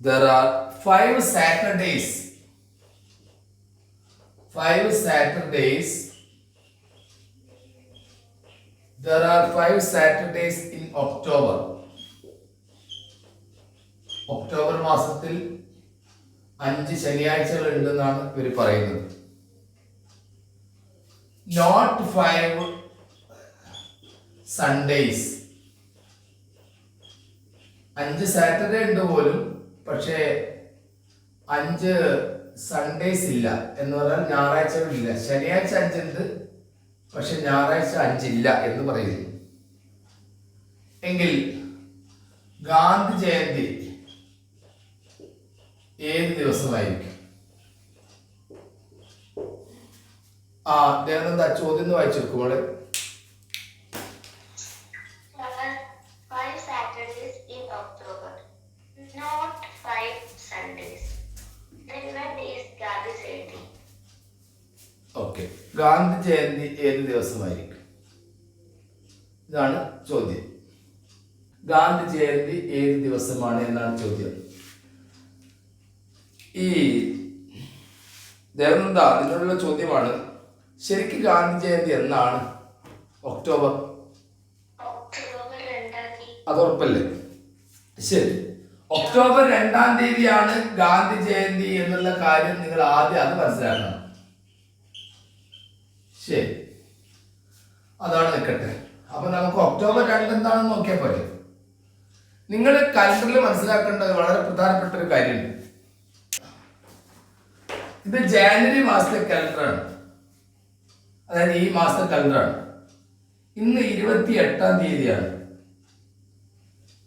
there are 5 Saturdays. 5 Saturdays. There are 5 Saturdays in October. October മാസത്തിൽ 5 ശനിയാഴ്ചകൾ ഉണ്ടെന്നാണ് ഇവർ പറയുന്നത്. Not 5 Sundays. 5 സാറ്റർഡേ ഉണ്ട് പോലും, പക്ഷേ 5 സൺഡേസ് ഇല്ല എന്ന് പറഞ്ഞാൽ ഞായറാഴ്ചകളില്ല. ശനിയാഴ്ച 5 ഉണ്ട്, പക്ഷെ ഞായറാഴ്ച 5 ഇല്ല എന്ന് പറയുന്നു. എങ്കിൽ ഗാന്ധി ജയന്തി ഏത് ദിവസമായിരിക്കും? ദേവനന്ദ ചോദ്യം വായിച്ചു നോക്കുമ്പോൾ ഓക്കെ, ഗാന്ധി ജയന്തി ഏത് ദിവസമായിരിക്കും? ഇതാണ് ചോദ്യം. ഗാന്ധി ജയന്തി ഏത് ദിവസമാണ് എന്നാണ് ചോദ്യം. ഈ ദേവനന്ദ അതിനുള്ള ചോദ്യമാണ്. ശരിക്കും ഗാന്ധി ജയന്തി എന്നാണ്? ഒക്ടോബർ, അത് ഉറപ്പല്ലേ? ശരി, ഒക്ടോബർ 2-ാം തീയതിയാണ് ഗാന്ധി ജയന്തി എന്നുള്ള കാര്യം നിങ്ങൾ ആദ്യം അത് മനസ്സിലാക്കണം. ശരി, അതാണ് നിൽക്കട്ടെ. അപ്പൊ നമുക്ക് ഒക്ടോബർ 2 എന്താണെന്ന് നോക്കിയാൽ പോലെ. നിങ്ങൾ കലണ്ടറിൽ മനസ്സിലാക്കേണ്ടത് വളരെ പ്രധാനപ്പെട്ട ഒരു കാര്യമുണ്ട്. ഇത് ജാനുവരി മാസത്തെ കലണ്ടറാണ്, അതായത് ഈ മാസത്തെ കലണ്ടറാണ്. ഇന്ന് 28-ാം തീയതിയാണ്.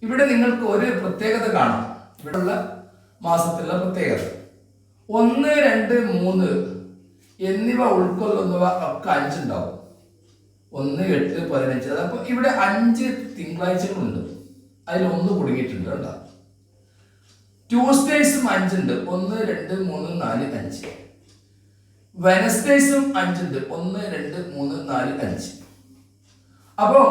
ഇവിടെ നിങ്ങൾക്ക് ഒരു പ്രത്യേകത കാണാം. ഇവിടെയുള്ള മാസത്തിലുള്ള പ്രത്യേകത 1, 2, 3 എന്നിവ ഉൾക്കൊള്ളുന്നവ ഒക്കെ 5 ഉണ്ടാവും. 1, 8, 15. അപ്പൊ ഇവിടെ 5 തിങ്കളാഴ്ചകളുണ്ട്. അതിൽ 1 കുടുങ്ങിയിട്ടുണ്ട് കേട്ടോ. ട്യൂസ്ഡേയ്സും 5 ഉണ്ട്. 1, 2, 3, 4, 5. വെനസ്ഡേയ്സും 5 ഉണ്ട്. 1, 2, 3, 4, 5. അപ്പോ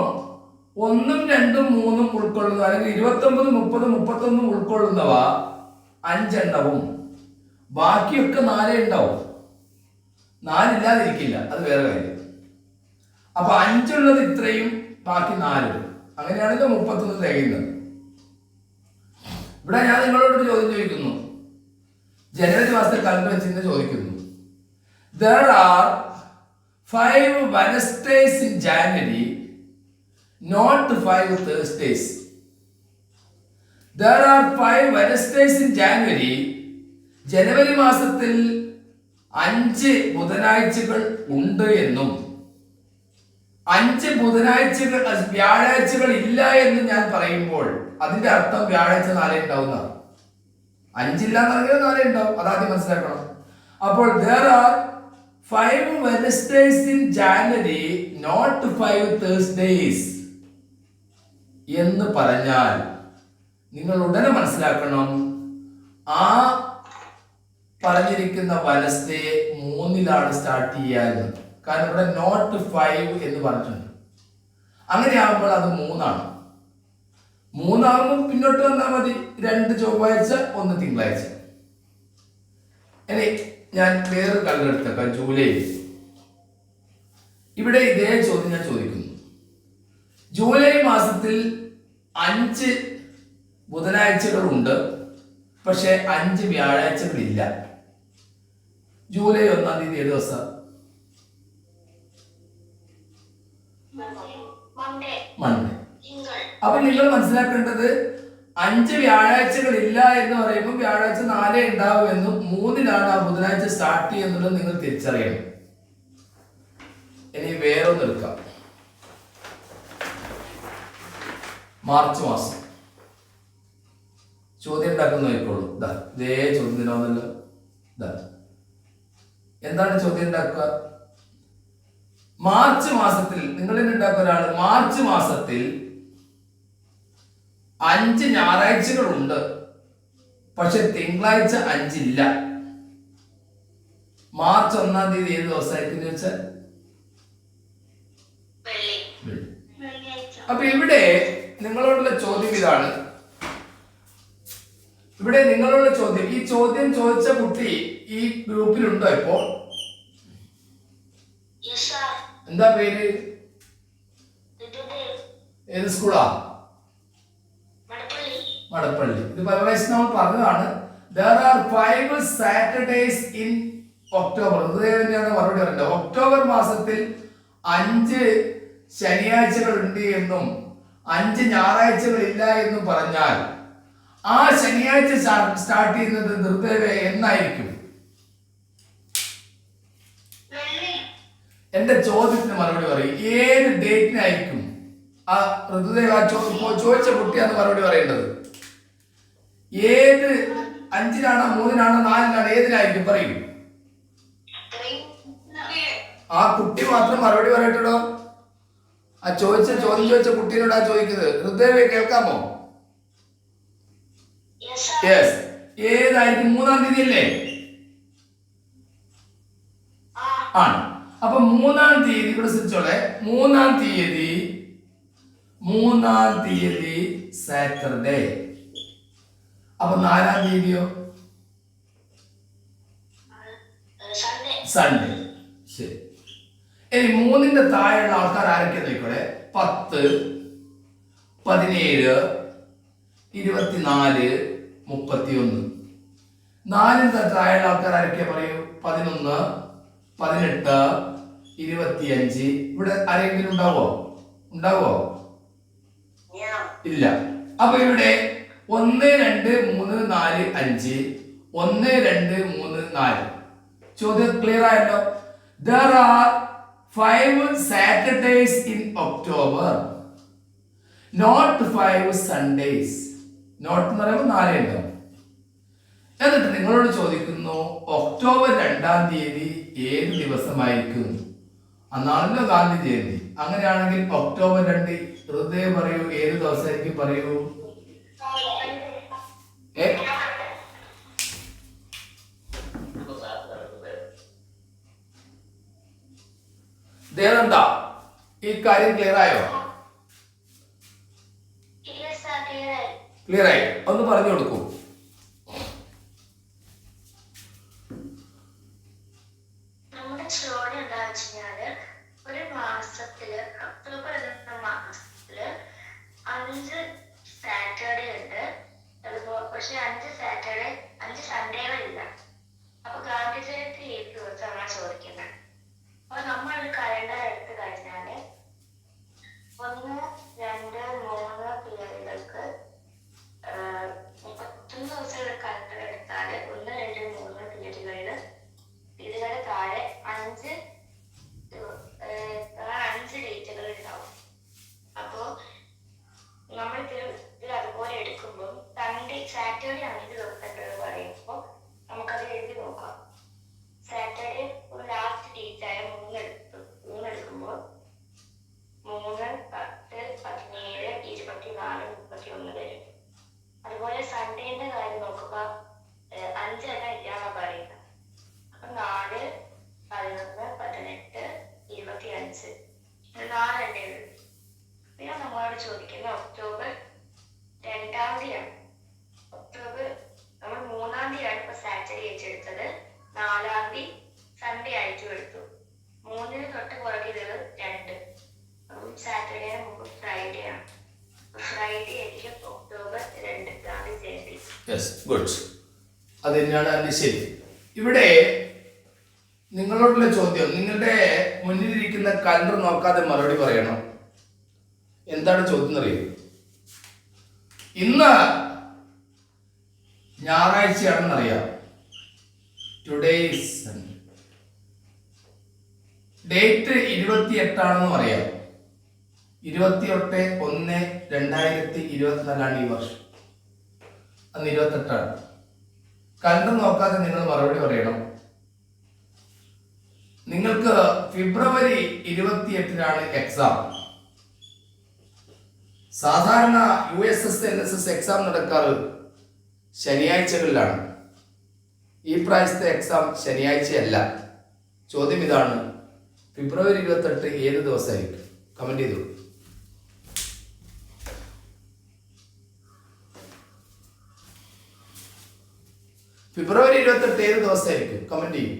1, 2, 3 ഉൾക്കൊള്ളുന്ന, അല്ലെങ്കിൽ 29, 30, 31 ഉൾക്കൊള്ളുന്നവ 5 എണ്ണവും ബാക്കിയൊക്കെ 4 ഉണ്ടാവും. 4 ഇല്ലാതിരിക്കില്ല, അത് വേറെ കാര്യം. അപ്പൊ 5 ഉള്ളത് ഇത്രയും, ബാക്കി 4. അങ്ങനെയാണെങ്കിൽ 31 തികയുന്നത്. ഇവിടെ ഞാൻ നിങ്ങളോട് ചോദ്യം ചോദിക്കുന്നു, ജനുവരി മാസത്തെ കലണ്ടർ വെച്ചിട്ട് ചോദിക്കുന്നു. There are 5 Wednesdays in January, not 5 Thursdays. There are 5 Wednesdays in January. ജനുവരി മാസത്തിൽ 5 ബുധനാഴ്ചകൾ ഉണ്ട് എന്നും 5 ബുധനാഴ്ചകൾ വ്യാഴാഴ്ചകൾ ഇല്ല എന്ന് ഞാൻ പറയുമ്പോൾ അതിന്റെ അർത്ഥം വ്യാഴാഴ്ച 4 ഉണ്ടാവുന്ന. 5 ഇല്ല എന്ന് പറഞ്ഞാൽ 4 ഉണ്ടാവും, അതാദ്യം മനസ്സിലാക്കണം. അപ്പോൾ there are 5 Wednesdays in January, not 5 Thursdays എന്ന് പറഞ്ഞാൽ നിങ്ങൾ ഉടനെ മനസ്സിലാക്കണം, ആ പറഞ്ഞിരിക്കുന്ന വെനസ്ഡേ 3-ലാണ് സ്റ്റാർട്ട് ചെയ്യാന്ന്. കാരണം ഇവിടെ നോട്ട് 5 എന്ന് പറഞ്ഞിട്ടുണ്ട്. അങ്ങനെയാകുമ്പോൾ അത് 3-ആണ്. 3 പിന്നോട്ട് വന്നാൽ മതി. 2 ചൊവ്വാഴ്ച, 1 തിങ്കളാഴ്ച. ഇനി ഞാൻ വേറൊരു കലണ്ടർ എടുത്തേക്കാം, ജൂലൈ. ഇവിടെ ഇതേ ചോദ്യം ഞാൻ ചോദിക്കുന്നു. ജൂലൈ മാസത്തിൽ 5 ബുധനാഴ്ചകളുണ്ട്, പക്ഷെ 5 വ്യാഴാഴ്ചകളില്ല. ജൂലൈ 1-ാം തീയതി ഏത് ദിവസം? മൺഡേ. അപ്പൊ നിങ്ങൾ മനസ്സിലാക്കേണ്ടത് 5 വ്യാഴാഴ്ചകൾ ഇല്ല എന്ന് പറയുമ്പോൾ വ്യാഴാഴ്ച 4 ഉണ്ടാവും എന്നും 3-ലാണ് ആ ബുധനാഴ്ച സ്റ്റാർട്ട് ചെയ്യുന്നത് നിങ്ങൾ തിരിച്ചറിയണം. ഇനി വേറൊന്ന് എടുക്കാം. മാർച്ച് മാസം ചോദ്യം ഉണ്ടാക്കുന്ന നോക്കിക്കോളൂ. ഇതേ ചോദ്യം ദിനമൊന്നല്ലോ. എന്താണ് ചോദ്യം ഉണ്ടാക്കുക? മാർച്ച് മാസത്തിൽ നിങ്ങൾ ഉണ്ടാക്കുക ഒരാള്, മാർച്ച് മാസത്തിൽ 5 ഞായറാഴ്ചകളുണ്ട്, പക്ഷെ തിങ്കളാഴ്ച 5 ഇല്ല. മാർച്ച് 1-ാം തീയതി ഏത് ദിവസമായിരിക്കും ചോദിച്ചാൽ? അപ്പൊ ഇവിടെ നിങ്ങളോടുള്ള ചോദ്യം ഇതാണ്. ഇവിടെ നിങ്ങളോട് ചോദ്യം, ഈ ചോദ്യം ചോദിച്ച കുട്ടി ഈ ഗ്രൂപ്പിലുണ്ടോ ഇപ്പോൾ? എന്താ പേര്? ഏത് സ്കൂളാ? മടപ്പള്ളി. ഇത് പല പ്രാവശ്യം നമ്മൾ പറഞ്ഞതാണ്. There are 5 Saturdays in October. ഇത് തന്നെയാണ് മറുപടി പറയുന്നത്. ഒക്ടോബർ മാസത്തിൽ 5 ശനിയാഴ്ചകൾ ഉണ്ട് എന്നും 5 ഞായറാഴ്ചകൾ ഇല്ല എന്നും പറഞ്ഞാൽ ആ ശനിയാഴ്ച സ്റ്റാർട്ട് ചെയ്യുന്നത് ഋതുദേവ എന്നായിരിക്കും? എന്റെ ചോദ്യത്തിന് മറുപടി പറയും. ഏത് ഡേറ്റിനായിരിക്കും ആ ഋതുദേവ? ചോദിച്ച കുട്ടിയാണ് മറുപടി പറയേണ്ടത്. ഏത് 5-നാണോ 3-നാണോ 4-നാണോ ഏതിനായിരിക്കും? പറയൂ. ആ കുട്ടി മാത്രം മറുപടി പറയട്ടോ. ആ ചോദ്യം ചോദിച്ച കുട്ടീനോടാ ചോദിക്കുന്നത്. ഋതുദേവ കേൾക്കാമോ? യെസ്. ഏതായിരിക്കും? 3-ാം തീയതി അല്ലേ? ആണ്. അപ്പൊ 3-ാം തീയതി ഇവിടെ ശ്രദ്ധിച്ചോളെ. 3-ാം തീയതി സാറ്റർഡേ. അപ്പൊ 4-ാം തീയതിയോ? സൺഡേ. ശരി. ഇനി 3-ന്റെ താഴെയുള്ള ആൾക്കാർ ആരൊക്കെ നോക്കോടെ? 10, 17, 24, 31. 4-ന്റെ താഴെയുള്ള ആൾക്കാർ ആരൊക്കെ പറയൂ? 11, 18, 25. ഇവിടെ ആരെങ്കിലും ഉണ്ടാവോ? ഇല്ല. അപ്പൊ ഇവിടെ 1, 2, 3, 4, 5. 1, 2, 3, 4. ചോദ്യം ക്ലിയർ ആയല്ലോ. There are 5 Saturdays in October, not 5 Sundays. Not എന്ന് പറയുമ്പോൾ 4 ഉണ്ടാവും. എന്നിട്ട് നിങ്ങളോട് ചോദിക്കുന്നു, ഒക്ടോബർ 2-ാം തീയതി ഏത് ദിവസമായിരിക്കും? അന്നാണല്ലോ ഗാന്ധി ജയന്തി. അങ്ങനെയാണെങ്കിൽ ഒക്ടോബർ 2 ഋതുദേവ് പറയൂ, ഏത് ദിവസമായിരിക്കും? പറയൂ. ദേവന്താ, ഈ കാര്യം ക്ലിയർ ആയോ? ക്ലിയർ ആയി? ഒന്ന് പറഞ്ഞു കൊടുക്കൂ. ഒരു മാസത്തില് ഒക്ടോബർ എന്ന മാസത്തില് 5 സാറ്റർഡേ ഉണ്ട്. പക്ഷെ 5 സാറ്റർഡേ 5 സൺഡേകളില്ല. അപ്പൊ ഗാന്ധി ജയന്തി ഏത് ദിവസമാണ് ചോദിക്കുന്നത്. അപ്പൊ നമ്മൾ ഒരു കലണ്ടർ എടുത്തു കഴിഞ്ഞാല് 1, 2, 3 തീയതികൾക്ക് 31 ദിവസം കലണ്ടർ എടുത്താല് 1, 2, 3 തീയതികളില് തീയതികളുടെ താഴെ 5 ഡേറ്റുകൾ ഉണ്ടാവും. അപ്പോ നമ്മൾ ഇതിൽ അതുപോലെ എടുക്കുമ്പോൾ സാറ്റർഡേ 5 ദിവസങ്ങൾ പറയുമ്പോൾ നമുക്കത് എഴുതി നോക്കാം. സാറ്റർഡേ ലാസ്റ്റ് ഡേറ്റ് ആയ 3 എടുക്കുമ്പോൾ 3, 10, 17, 24, 31 വരും. അതുപോലെ സൺഡേന്റെ കാര്യം നോക്കുക. 5 എണ്ണം ഇല്ലാന്നാ പറയുന്നത്. അപ്പൊ 4, 11, 18, 25 4 എണ്ണേ ഉള്ളൂ. പിന്നെ നമ്മളോട് ചോദിക്കുന്നത് ഒക്ടോബർ 2-ാം തീയതിയാണ്. ഒക്ടോബർ നമ്മൾ 3-ാം തീയതിയാണ് ഇപ്പൊ സാറ്റർഡേ ഏറ്റെടുത്തത്. 4-ാം തീയതി സൺഡേ ആയിട്ടും എടുത്തു. 3-ന് തൊട്ട് പുറകിലുള്ളത് 2. അപ്പം സാറ്റർഡേന് മുമ്പ് ഫ്രൈഡേ ആണ്. ഫ്രൈഡേ ആയിരിക്കും October 2 Gandhi Jayanti. Yes, good. അത് തന്നെയാണ് അതിന്റെ ശരി. ഇവിടെ നിങ്ങളോടുള്ള ചോദ്യം, നിങ്ങളുടെ മുന്നിലിരിക്കുന്ന കലണ്ടർ നോക്കാതെ മറുപടി പറയണം. എന്താണ് ചോദ്യം എന്നറിയോ? ഇന്ന് ഞായറാഴ്ചയാണെന്നറിയാം. ടുഡേ ഡേറ്റ് 28 അറിയാം. 28/1/2024 ഈ വർഷം. അന്ന് 28. കലണ്ടർ നോക്കാതെ നിങ്ങൾ മറുപടി പറയണം. നിങ്ങൾക്ക് ഫെബ്രുവരി 28 എക്സാം. സാധാരണ USS LSS എക്സാം നടക്കാറ് ശനിയാഴ്ചകളിലാണ്. ഈ പ്രാവശ്യത്തെ എക്സാം ശനിയാഴ്ചയല്ല. ചോദ്യം ഇതാണ്, ഫെബ്രുവരി 28 ഏത് ദിവസമായിരിക്കും? കമന്റ് ചെയ്തു. ഫെബ്രുവരി 28 ഏത് ദിവസമായിരിക്കും? കമന്റ് ചെയ്യും.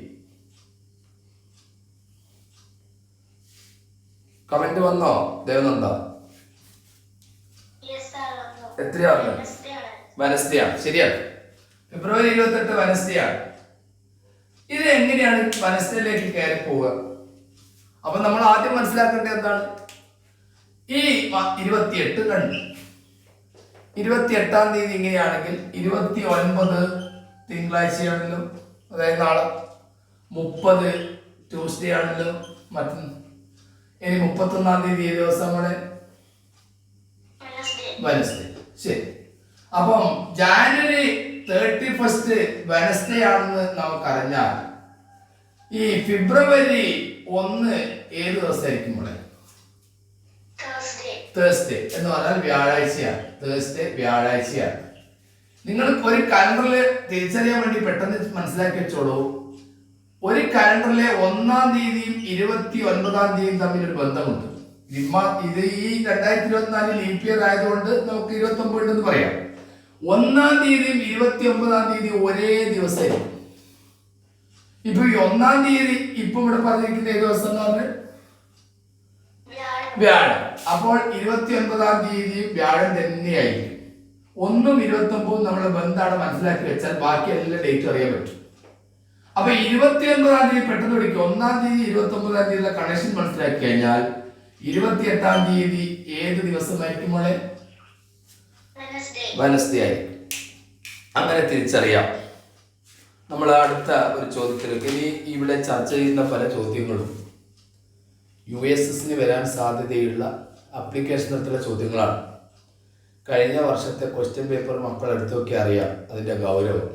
കമന്റ് വന്നോ ദേവനന്ദ? എത്രയാണ്? വെനസ്ഡേ ആണ്. ശരിയാണ്, ഫെബ്രുവരി 28 വെനസ്ഡേ ആണ്. ഇത് എങ്ങനെയാണ് വെനസ്ഡേയിലേക്ക് കയറി പോവുക? അപ്പൊ നമ്മൾ ആദ്യം മനസ്സിലാക്കേണ്ടത് എന്താണ്? ഈ 28 കണ്ടു, 28-ാം തീയതി ഇങ്ങനെയാണെങ്കിൽ 29 തിങ്കളാഴ്ചയാണല്ലോ, അതായത് നാളെ. 30 ട്യൂസ്ഡേ ആണല്ലോ, മറ്റൊന്ന്. ഇനി 31-ാം തീയതി ഏത് ദിവസമാണ്? വെനസ്ഡേ. ശരി, അപ്പം ജാനുവരി 31 വെനസ്ഡേ ആണെന്ന് നമുക്കറിഞ്ഞാൽ ഈ ഫെബ്രുവരി 1 ഏത് ദിവസമായിരിക്കും ഇവിടെ? തേഴ്സ്ഡേ എന്ന് പറഞ്ഞാൽ വ്യാഴാഴ്ചയാണ്. തേഴ്സ്ഡേ വ്യാഴാഴ്ചയാണ്. നിങ്ങൾ ഒരു കലണ്ടറിൽ തിരിച്ചറിയാൻ വേണ്ടി പെട്ടെന്ന് മനസ്സിലാക്കി വെച്ചോളൂ. ഒരു കലണ്ടറിലെ 1-ാം തീയതിയും 29-ാം തീയതിയും തമ്മിൽ ഒരു ബന്ധമുണ്ട്. ഇത് ഈ 2024 ലീപ് ഇയർ ആയതുകൊണ്ട് നമുക്ക് 29 എന്ന് പറയാം. 1-ാം തീയതിയും 29-ാം തീയതി ഒരേ ദിവസമായിരിക്കും. ഇപ്പൊ ഈ 1-ാം തീയതി ഇപ്പൊ ഇവിടെ പറഞ്ഞിരിക്കുന്ന ഏത് ദിവസം എന്ന് പറഞ്ഞാൽ വ്യാഴം. അപ്പോൾ 29-ാം തീയതി വ്യാഴം തന്നെയായിരിക്കും. 1ഉം 29ഉം നമ്മുടെ ബന്ധമാണ് മനസ്സിലാക്കി വെച്ചാൽ ബാക്കി എല്ലാ ഡേറ്റും അറിയാൻ പറ്റും. അപ്പൊ 29-ാം തീയതി പെട്ടെന്ന് പിടിക്കും. 1-ാം തീയതി 29-ാം തീയതിയിലെ കണക്ഷൻ മനസ്സിലാക്കി കഴിഞ്ഞാൽ 28-ാം തീയതി ഏത് ദിവസമായിരിക്കും മോളെ? വെനസ്ഡേ ആയിരിക്കും. അങ്ങനെ തിരിച്ചറിയാം. നമ്മൾ അടുത്ത ഒരു ചോദ്യത്തിലേക്ക് ഇനി ഇവിടെ ചർച്ച ചെയ്യുന്ന പല ചോദ്യങ്ങളും USSന് വരാൻ സാധ്യതയുള്ള ആപ്ലിക്കേഷൻ തരത്തിലുള്ള ചോദ്യങ്ങളാണ്. കഴിഞ്ഞ വർഷത്തെ ക്വസ്റ്റ്യൻ പേപ്പർ മക്കൾ എടുത്തൊക്കെ അറിയാം അതിൻ്റെ ഗൗരവം.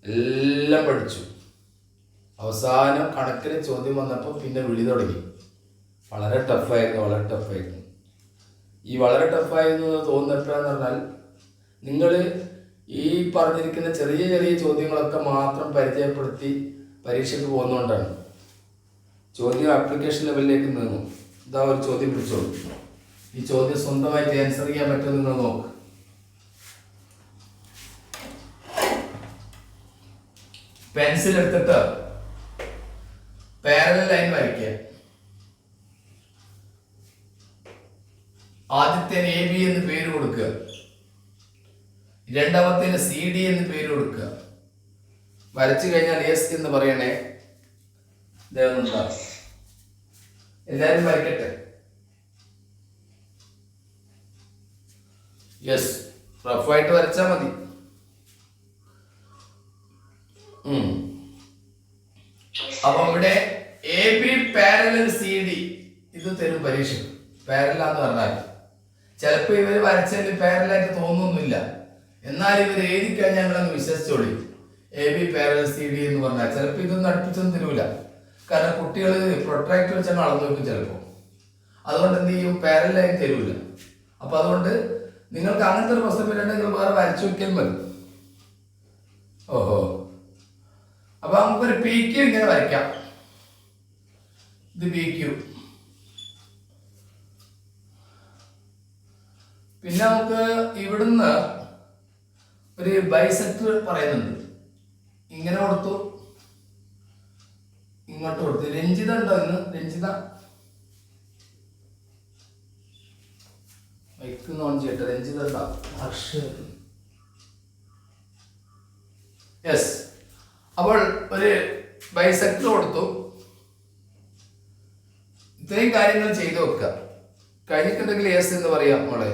എല്ലാം പഠിച്ചു. അവസാനം കണക്കിന് ചോദ്യം വന്നപ്പോൾ പിന്നെ വിളി തുടങ്ങി. വളരെ ടഫായിരുന്നു, വളരെ ടഫായിരുന്നു. ഈ വളരെ ടഫായിരുന്നു എന്ന് തോന്നിട്ടെന്ന് പറഞ്ഞാൽ നിങ്ങൾ ഈ പറഞ്ഞിരിക്കുന്ന ചെറിയ ചെറിയ ചോദ്യങ്ങളൊക്കെ മാത്രം പരിചയപ്പെടുത്തി പരീക്ഷയ്ക്ക് പോകുന്നതുകൊണ്ടാണ്. ചോദ്യം ആപ്ലിക്കേഷൻ ലെവലിലേക്ക് നീങ്ങും. ഇതാ ഒരു ചോദ്യം പിടിച്ചോളൂ. ഈ ചോദ്യം സ്വന്തമായിട്ട് ആൻസർ ചെയ്യാൻ പറ്റുമോ നിങ്ങൾ നോക്ക്. പെൻസിൽ എടുത്തിട്ട് പാരലൽ ലൈൻ വരയ്ക്കുക. ആദ്യത്തേന് AB എന്ന് പേര് കൊടുക്കുക, രണ്ടാമത്തേന് CD എന്ന് പേര് കൊടുക്കുക. വരച്ചു കഴിഞ്ഞാൽ S എന്ന് പറയണേ. ദേവനന്ദ എല്ലാരും വരയ്ക്കട്ടെ. യെസ്, റഫായിട്ട് വരച്ചാൽ മതി. അപ്പൊ ഇവിടെ AB പാരലൽ CD ഇത് തരും പരീക്ഷ. പാരലാന്ന് പറഞ്ഞാൽ ചിലപ്പോൾ ഇവര് വരച്ചതിൽ പാരലായിട്ട് തോന്നുന്നില്ല, എന്നാൽ ഇവർ എഴുതിക്കാൻ ഞങ്ങളങ്ങ് വിശ്വസിച്ചോളി. AB പാരലൽ CD എന്ന് പറഞ്ഞാൽ ചിലപ്പോൾ ഇതൊന്നും അടുപ്പിച്ചൊന്നും തരൂല. കാരണം കുട്ടികൾ പ്രൊട്രാക്ടർ വെച്ചാൽ അളന്നു വെക്കും ചിലപ്പോൾ. അതുകൊണ്ട് എന്ത് ചെയ്യും, പാരലായി തരൂല. അപ്പൊ അതുകൊണ്ട് നിങ്ങൾക്ക് അങ്ങനത്തെ ഒരു പ്രശ്നം വരണമെങ്കിൽ വേറെ വരച്ചു വെക്കാൻ മതി. ഓഹോ, അപ്പൊ നമുക്കൊരു PQ ഇങ്ങനെ വരയ്ക്കാം. ഇത് PQ. പിന്നെ നമുക്ക് ഇവിടുന്ന് ഒരു ബൈസെക്ടർ പറയുന്നുണ്ട്. ഇങ്ങനെ കൊടുത്തു, ഇങ്ങോട്ട് കൊടുത്തു. രഞ്ജിത ഉണ്ടോ ഇന്ന്? രഞ്ജിത മൈക്ക് ഓൺ ചെയ്യട്ടെ. രഞ്ജിത ഉണ്ടോ? യെസ്. അപ്പോൾ ഒരു ബൈസെക്ടർ കൊടുത്തു. ഇത്രയും കാര്യങ്ങൾ ചെയ്തു വെക്കുക. കഴിഞ്ഞിട്ടുണ്ടെങ്കിൽ യെസ് എന്ന് പറയാം മോളെ.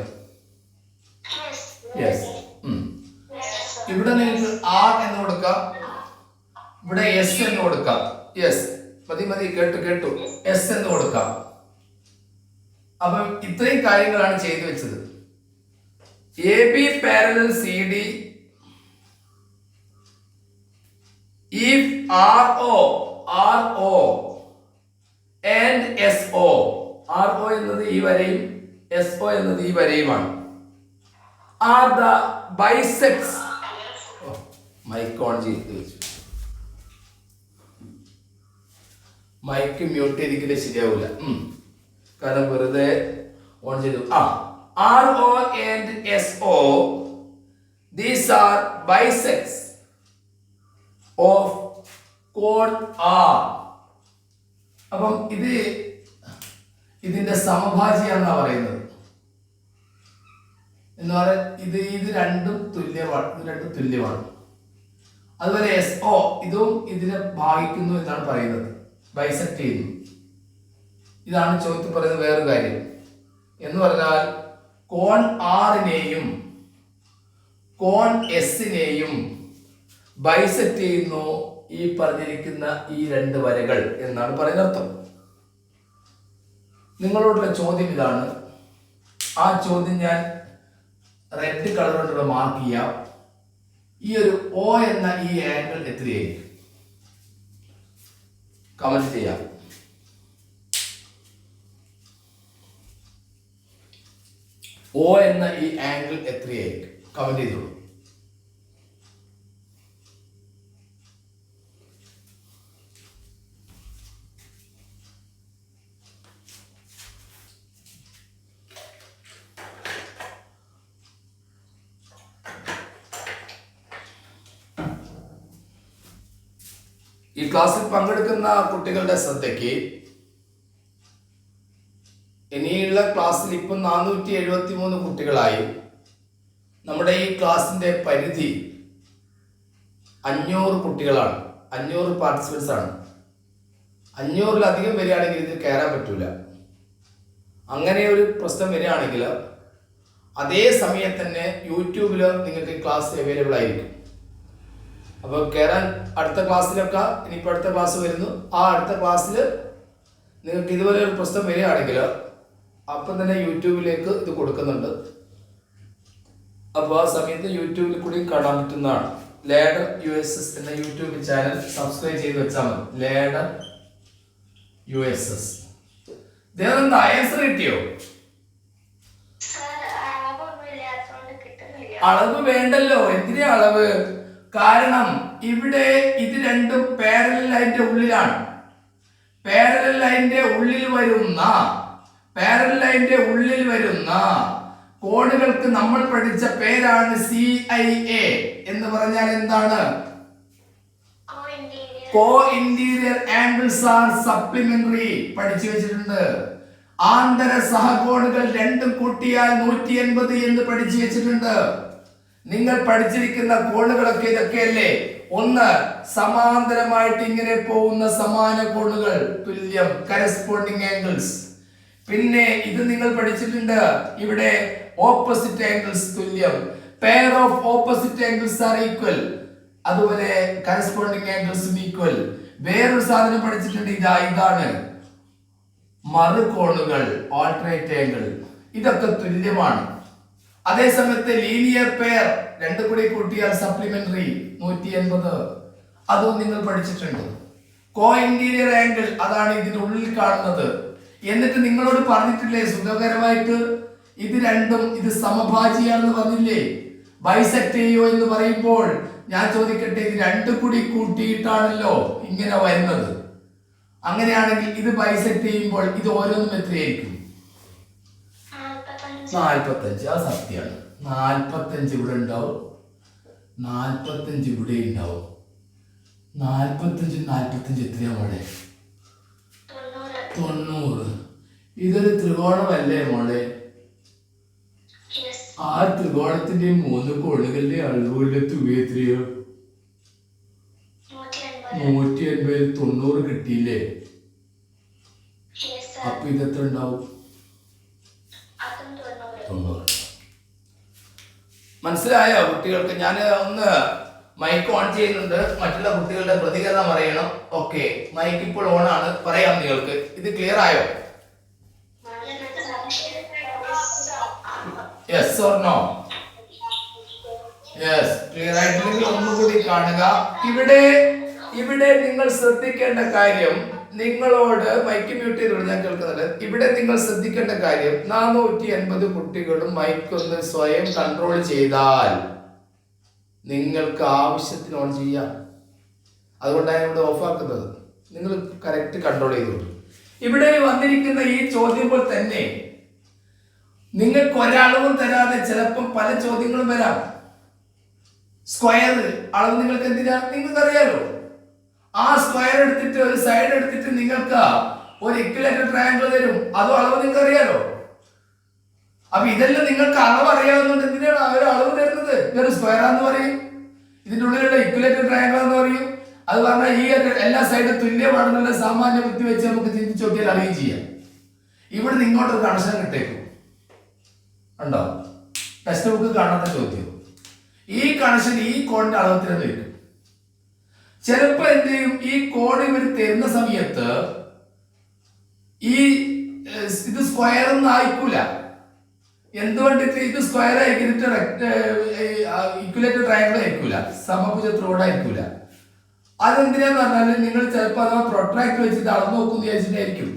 യെസ്. ഇവിടെ നിങ്ങൾക്ക് R എന്ന് കൊടുക്കാം, ഇവിടെ S എന്ന് കൊടുക്കാം. യെസ്, മതി മതി, കേട്ടു. S എന്ന് കൊടുക്കാം. അപ്പം ഇത്രയും കാര്യങ്ങളാണ് ചെയ്തു വെച്ചത്. AB parallel CD if RO and SO, RO എന്നത് ഈ വരയും SO എന്നത് ഈ വരയുമാണ്, are the bisects. Mike on ചെയ്ത് വെച്ചു. മൈക്ക് മ്യൂട്ട് ചെയ്തിരിക്കുന്നത് ശരിയാവില്ല, കാരണം വെറുതെ ഓൺ ചെയ്തു. RO and SO, these are bisects of cone R. അപ്പം ഇതിന്റെ സമഭാജിയാണെന്നാ പറയുന്നത്. എന്ന് പറയാൻ ഇത് രണ്ടും തുല്യമാണ്. അതുപോലെ SO ഇതും ഇതിനെ ഭാഗിക്കുന്നു എന്നാണ് പറയുന്നത്, ബൈസെക്ട് ചെയ്യുന്നു. ഇതാണ് ചോദ്യത്തിൽ പറയുന്നത് വേറൊരു കാര്യം എന്ന് പറഞ്ഞാൽ കോൺ ആറിനെയും കോൺ എസിനെയും ബൈസെക്ട് ചെയ്യുന്നു ഈ പറഞ്ഞിരിക്കുന്ന ഈ രണ്ട് വരകൾ എന്നാണ് പറയുന്ന അർത്ഥം. നിങ്ങളോടുള്ള ചോദ്യം ഇതാണ്. ആ ചോദ്യം ഞാൻ റെഡ് കളർ കൊണ്ടുള്ള മാർക്ക് ചെയ്യാം. ഈ ഒരു O എന്ന ഈ ആംഗിൾ എത്രയായിരിക്കും? കമന്റ് ചെയ്യാം. O എന്ന ഈ ആംഗിൾ എത്രയായിരിക്കും? കമന്റ് ചെയ്തോളൂ. ഈ ക്ലാസ്സിൽ പങ്കെടുക്കുന്ന കുട്ടികളുടെ ശ്രദ്ധയ്ക്ക്, ഇനിയുള്ള ക്ലാസ്സിൽ ഇപ്പം 473 കുട്ടികളായി. നമ്മുടെ ഈ ക്ലാസ്സിന്റെ പരിധി 500 കുട്ടികളാണ്, 500 പാർട്ടിസിപ്പൻസ് ആണ്. 500-ലധികം വരികയാണെങ്കിൽ ഇതിൽ കയറാൻ പറ്റൂല. അങ്ങനെ ഒരു പ്രശ്നം വരികയാണെങ്കിൽ അതേ സമയം തന്നെ യൂട്യൂബിൽ നിങ്ങൾക്ക് ക്ലാസ് അവൈലബിൾ ആയിരിക്കും. അപ്പോൾ കയറാൻ അടുത്ത ക്ലാസ്സിലൊക്കെ ഇനിയിപ്പോൾ അടുത്ത ക്ലാസ് വരുന്നു. ആ അടുത്ത ക്ലാസ്സിൽ നിങ്ങൾക്ക് ഇതുപോലെ ഒരു പ്രശ്നം വരികയാണെങ്കിൽ അപ്പം തന്നെ യൂട്യൂബിലേക്ക് ഇത് കൊടുക്കുന്നുണ്ട്. അപ്പോൾ ആ സമയത്ത് യൂട്യൂബിൽ കൂടി കാണാൻ പറ്റുന്നതാണ്. ലേഡർ USS എന്ന യൂട്യൂബ് ചാനൽ സബ്സ്ക്രൈബ് ചെയ്ത് വെച്ചാൽ മതി. Ladder USS. ഇതെന്താ ആൻസർ കിട്ടിയോ? അളവ് വേണ്ടല്ലോ. എന്തിനാ അളവ്? കാരണം ഇവിടെ ഇത് രണ്ടും പാരലൽ ലൈനിന്റെ ഉള്ളിലാണ്. പാരലൽ ലൈനിന്റെ ഉള്ളിൽ വരുന്ന കോണുകൾക്ക് നമ്മൾ പഠിച്ച പേരാണ് CIA എന്ന് പറഞ്ഞാൽ എന്താണ്? കോ ഇന്റീരിയർ ആംഗിൾസ് ആർ സപ്ലിമെന്ററി പഠിച്ചു വെച്ചിട്ടുണ്ട്. ആന്തര സഹകോണുകൾ രണ്ടും കൂട്ടിയാൽ 180 എന്ന് പഠിച്ചു വെച്ചിട്ടുണ്ട്. നിങ്ങൾ പഠിച്ചിരിക്കുന്ന കോണുകളൊക്കെ ഇതൊക്കെയല്ലേ? ഒന്ന്, സമാന്തരമായിട്ട് ഇങ്ങനെ പോകുന്ന സമാന കോണുകൾ, തുല്യം, കറസ്പോണ്ടിങ് ആംഗിൾസ്. പിന്നെ ഇത് നിങ്ങൾ പഠിച്ചിട്ടുണ്ട്, ഇവിടെ ഓപ്പോസിറ്റ് ആംഗിൾസ് തുല്യം, pair of opposite angles are equal, അതുപോലെ കറസ്പോണ്ടിങ് ആംഗിൾസും ഈക്വൽ. വേറൊരു സാധനം പഠിച്ചിട്ടുണ്ട്, ഇതാണ് മറുകോണുകൾ, ഓൾട്ടർനേറ്റ് ആംഗിൾ. ഇതൊക്കെ തുല്യമാണ്. അതേ സമയത്ത് ലീനിയർ പെയർ രണ്ടും കൂടി കൂട്ടിയാൽ സപ്ലിമെന്ററി 180, അതും നിങ്ങൾ പഠിച്ചിട്ടുണ്ട്. കോ ഇന്റീരിയർ ആംഗിൾ അതാണ് ഇതിന്റെ ഉള്ളിൽ കാണുന്നത്. എന്നിട്ട് നിങ്ങളോട് പറഞ്ഞിട്ടില്ലേ സുഖകരമായിട്ട് ഇത് രണ്ടും ഇത് സമഭാജിയാണെന്ന് പറഞ്ഞില്ലേ? ബൈസെക്ട് ചെയ്യോ എന്ന് പറയുമ്പോൾ ഞാൻ ചോദിക്കട്ടെ, ഇത് രണ്ടും കൂടി കൂട്ടിയിട്ടാണല്ലോ ഇങ്ങനെ വരുന്നത്. അങ്ങനെയാണെങ്കിൽ ഇത് ബൈസെക്ട് ചെയ്യുമ്പോൾ ഇത് ഓരോന്നും എത്രയായിരിക്കും? 45. ആ സത്യമാണ്. 45 ഇവിടെ ഉണ്ടാവും, 45 ഇവിടെ ഉണ്ടാവും. 45 എത്രയാ മോളെ? 90. ഇതൊരു ത്രികോണമല്ലേ മോളെ? ആ ത്രികോണത്തിന്റെ 3 കോണുകളുടെ അളവുകളുടെ തുക എത്രയോ? 180. 90 കിട്ടിയില്ലേ? അപ്പൊ ഇതെത്ര ഉണ്ടാവും? 90. മനസ്സിലായോ കുട്ടികൾക്ക്? ഞാൻ ഒന്ന് മൈക്ക് ഓൺ ചെയ്യുന്നുണ്ട്, മറ്റുള്ള കുട്ടികളുടെ പ്രതികരണം അറിയണം. ഓക്കെ, മൈക്ക് ഇപ്പോൾ ഓൺ ആണ്, പറയാം നിങ്ങൾക്ക്. ഇത് ക്ലിയർ ആയോ? Yes or no? Yes. Clear ആയിട്ടില്ലെങ്കിൽ ഒന്നുകൂടി കാണുക. ഇവിടെ നിങ്ങൾ ശ്രദ്ധിക്കേണ്ട കാര്യം, നിങ്ങളോട് മൈക്ക് മ്യൂട്ട് ചെയ്തോളൂ, ഞാൻ കേൾക്കുന്നുണ്ട്. ഇവിടെ നിങ്ങൾ ശ്രദ്ധിക്കേണ്ട കാര്യം, 480 കുട്ടികളും മൈക്കൊന്ന് സ്വയം കൺട്രോൾ ചെയ്താൽ നിങ്ങൾക്ക് ആവശ്യത്തിന് ഓൺ ചെയ്യാം. അതുകൊണ്ടാണ് ഇവിടെ ഓഫാക്കുന്നത്. നിങ്ങൾ കറക്റ്റ് കൺട്രോൾ ചെയ്തോളൂ. ഇവിടെ വന്നിരിക്കുന്ന ഈ ചോദ്യം പോലെ തന്നെ നിങ്ങൾക്ക് ഒരളവും തരാതെ ചിലപ്പോൾ പല ചോദ്യങ്ങളും വരാം. സ്ക്വയർ അളവ് നിങ്ങൾക്ക് എന്തിനാ നിങ്ങൾക്ക് അറിയാലോ. ആ സ്ക്വയർ എടുത്തിട്ട് ഒരു സൈഡ് എടുത്തിട്ട് നിങ്ങൾക്ക് ഒരു ഇക്വലേറ്റർ ട്രയാങ്കിൾ തരും. അതും അളവ് നിങ്ങൾക്ക് അറിയാലോ. അപ്പൊ ഇതെല്ലാം നിങ്ങൾക്ക് അളവ് അറിയാവുന്നതുകൊണ്ട് എന്തിനാണ് അവർ അളവ് തരുന്നത്? ഇതൊരു സ്ക്വയർ ആന്ന് പറയും, ഇതിന്റെ ഉള്ളിലുള്ള ഇക്വലേറ്റർ ട്രയാങ്കിൾ എന്ന് പറയും. അത് പറഞ്ഞാൽ ഈ എല്ലാ സൈഡും തുല്യമാണെന്നുള്ള സാമാന്യ ബുദ്ധി വെച്ച് നമുക്ക് ചിന്തിച്ച് നോക്കിയാൽ അറിയുകയും ചെയ്യാം. ഇവിടെ ഇങ്ങോട്ടൊരു കണക്ഷൻ കിട്ടേക്കും ഉണ്ടോ? ടെക്സ്റ്റ് ബുക്ക് കാണാത്ത ചോദ്യം. ഈ കണക്ഷൻ ഈ കോണിന്റെ അളവത്തിന് വരും. ചിലപ്പോ എന്ത് ചെയ്യും, ഈ കോഡ് ഇവർ തരുന്ന സമയത്ത് ഈ ഇത് സ്ക്വയർ ഒന്നും ആയിക്കൂല. എന്തുകൊണ്ടിട്ട് ഇത് സ്ക്വയർ ആയിരിക്കും, ഇക്വലേറ്റർ ട്രയാങ്കിൾ ആയിരിക്കൂല, സമഭുജ ത്രികോണം ആയിരിക്കൂല. അതെന്തിനാന്ന് പറഞ്ഞാൽ നിങ്ങൾ ചിലപ്പോൾ അഥവാ പ്രൊട്രാക്ട് വെച്ചിട്ട് അളന്ന് നോക്കും വിചാരിച്ചിട്ടായിരിക്കും.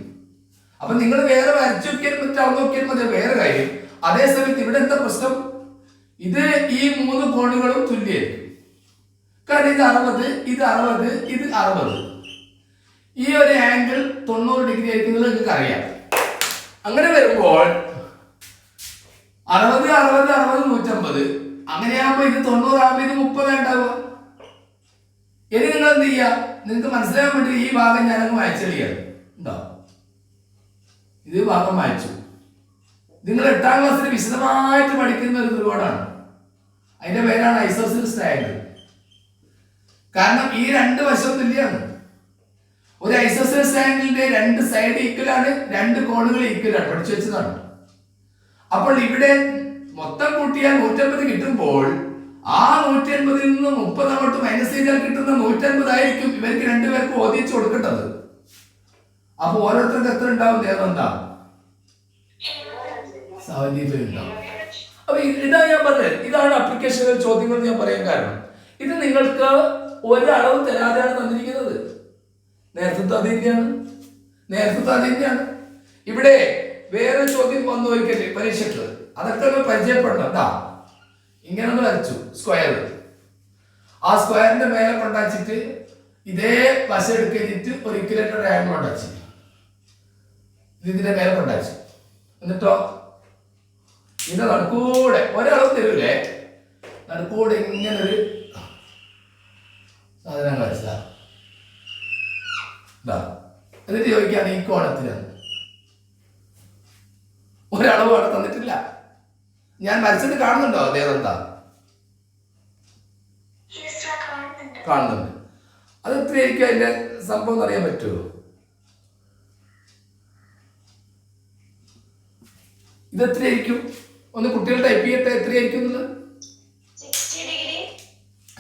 അപ്പൊ നിങ്ങൾ വേറെ വരച്ചു നോക്കിയാൽ മറ്റേ അളന്ന് നോക്കിയാൽ മതി, വേറെ കാര്യം. അതേസമയത്ത് ഇവിടെ എന്താ പ്രശ്നം, ഇത് ഈ മൂന്ന് കോണുകളും തുല്യമായിരിക്കും. കാരണം ഇത് 60, ഇത് 60, ഇത് 60. ഈ ഒരു ആംഗിൾ 90 ഡിഗ്രി ആയിരിക്കുന്നത് നിങ്ങൾക്ക് അറിയാം. അങ്ങനെ വരുമ്പോൾ 60, 60, 60, 150. അങ്ങനെയാകുമ്പോ ഇത് 90 ആകുമ്പോ ഇത് 30 ഉണ്ടാവുക. ഇനി നിങ്ങൾ എന്ത് ചെയ്യുക, നിങ്ങൾക്ക് മനസ്സിലാക്കാൻ വേണ്ടി ഈ ഭാഗം ഞാനങ്ങ് വായിച്ചെളിയാണ് ഉണ്ടോ. ഇത് ഭാഗം വായിച്ചു. നിങ്ങൾ 8ാം ക്ലാസ്സിൽ വിശദമായിട്ട് പഠിക്കുന്ന ഒരു ത്രികോണമാണ്. അതിന്റെ പേരാണ് ഐസോസെൽസ് ട്രയാങ്കിൾ. കാരണം ഈ രണ്ട് വശവും തുല്യമാണ്. ഒരു ഐസോസെൽസ് ട്രയാങ്കിളിന്റെ രണ്ട് സൈഡ് ഈക്വൽ ആണ്, രണ്ട് കോണുകൾ ഈക്വൽ ആണ്, പഠിച്ചു വെച്ചതാണ്. അപ്പോൾ ഇവിടെ മൊത്തം കൂട്ടിയാൽ 150 കിട്ടുമ്പോൾ ആ 150ൽ നിന്ന് 30 അങ്ങോട്ട് മൈനസ് ചെയ്താൽ കിട്ടുന്ന 150 ആയിരിക്കും ഇവർക്ക് രണ്ടുപേർക്ക് ഓതിച്ചു കൊടുക്കേണ്ടത്. അപ്പൊ ഓരോരുത്തർക്ക് എത്ര ഉണ്ടാവും? എന്താ 75 ഉണ്ടാവും. അപ്പൊ ഇതാ ഞാൻ പറഞ്ഞത്, ഇതാണ് അപ്ലിക്കേഷനുകൾ ചോദ്യങ്ങൾ ഞാൻ പറയാൻ കാരണം. ഇത് നിങ്ങൾക്ക് ഒരളവ് തരാതെയാണ് തന്നിരിക്കുന്നത്. നേരത്തെ അത് തന്നെയാണ്. ഇവിടെ വേറെ ചോദ്യം വന്നു ഒരിക്കല് പരീക്ഷക്ക്, അതൊക്കെ ഒന്ന് പരിചയപ്പെടണം. ഇങ്ങനെ ഒന്ന് വരച്ചു സ്ക്വയർ. ആ സ്ക്വയറിന്റെ മേലെ കൊണ്ടാച്ചിട്ട് ഇതേ വശം എടുക്കിട്ട് ഒരു ഇക്വലേറ്റർ ട്രയാങ്കിൾ കൊണ്ടാച്ചു, ഇതിന്റെ മേലെ കൊണ്ടാച്ചു. എന്നിട്ടോ ഇതിന്റെ നടുക്കൂടെ ഒരളവ് തരൂലേ, നടുക്കൂടെ ഇങ്ങനൊരു സാധനം വരച്ചതാ. എന്നിട്ട് ചോദിക്കാണ് ഈ കോണത്തിലാണ് ഒരളവ് അവിടെ തന്നിട്ടില്ല. ഞാൻ വരച്ചത് കാണുന്നുണ്ടോ? അതേതെന്താ കാണുന്നുണ്ട്. അത് എത്രയായിരിക്കും അതിന്റെ സംഭവം എന്ന് അറിയാൻ പറ്റുമോ? ഇത് എത്രയായിരിക്കും? ഒന്ന് കുട്ടികൾ ടൈപ്പ് ചെയ്യട്ടെ, എത്രയായിരിക്കും എന്നുള്ളത്.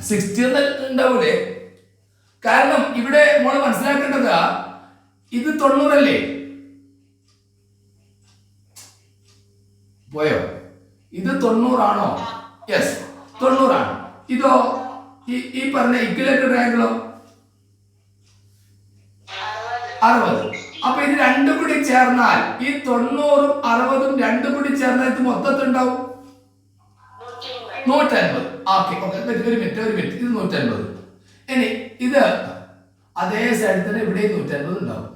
60 ഉണ്ടാവൂലേ? കാരണം ഇവിടെ മോള് മനസ്സിലാക്കേണ്ടത് ഇത് 90 അല്ലേ? പോയോ? ഇത് 90 ആണോ? യെസ്, 90 ആണ്. ഇതോ ഈ പറഞ്ഞ ഇക്വലേറ്റർ ട്രയാങ്കിളോ 60. അപ്പൊ ഇത് രണ്ടും കൂടി ചേർന്നാൽ ഈ 90ഉം 60ഉം രണ്ടും കൂടി ചേർന്നാൽ ഇത് മൊത്തത്തിൽ ഉണ്ടാവും 150. ഓക്കെ, ഒരു മിനിറ്റ്, ഇത് 150. ഇനി ഇത് അതേ സൈഡിൽ തന്നെ ഇവിടെ 150 ഉണ്ടാവും.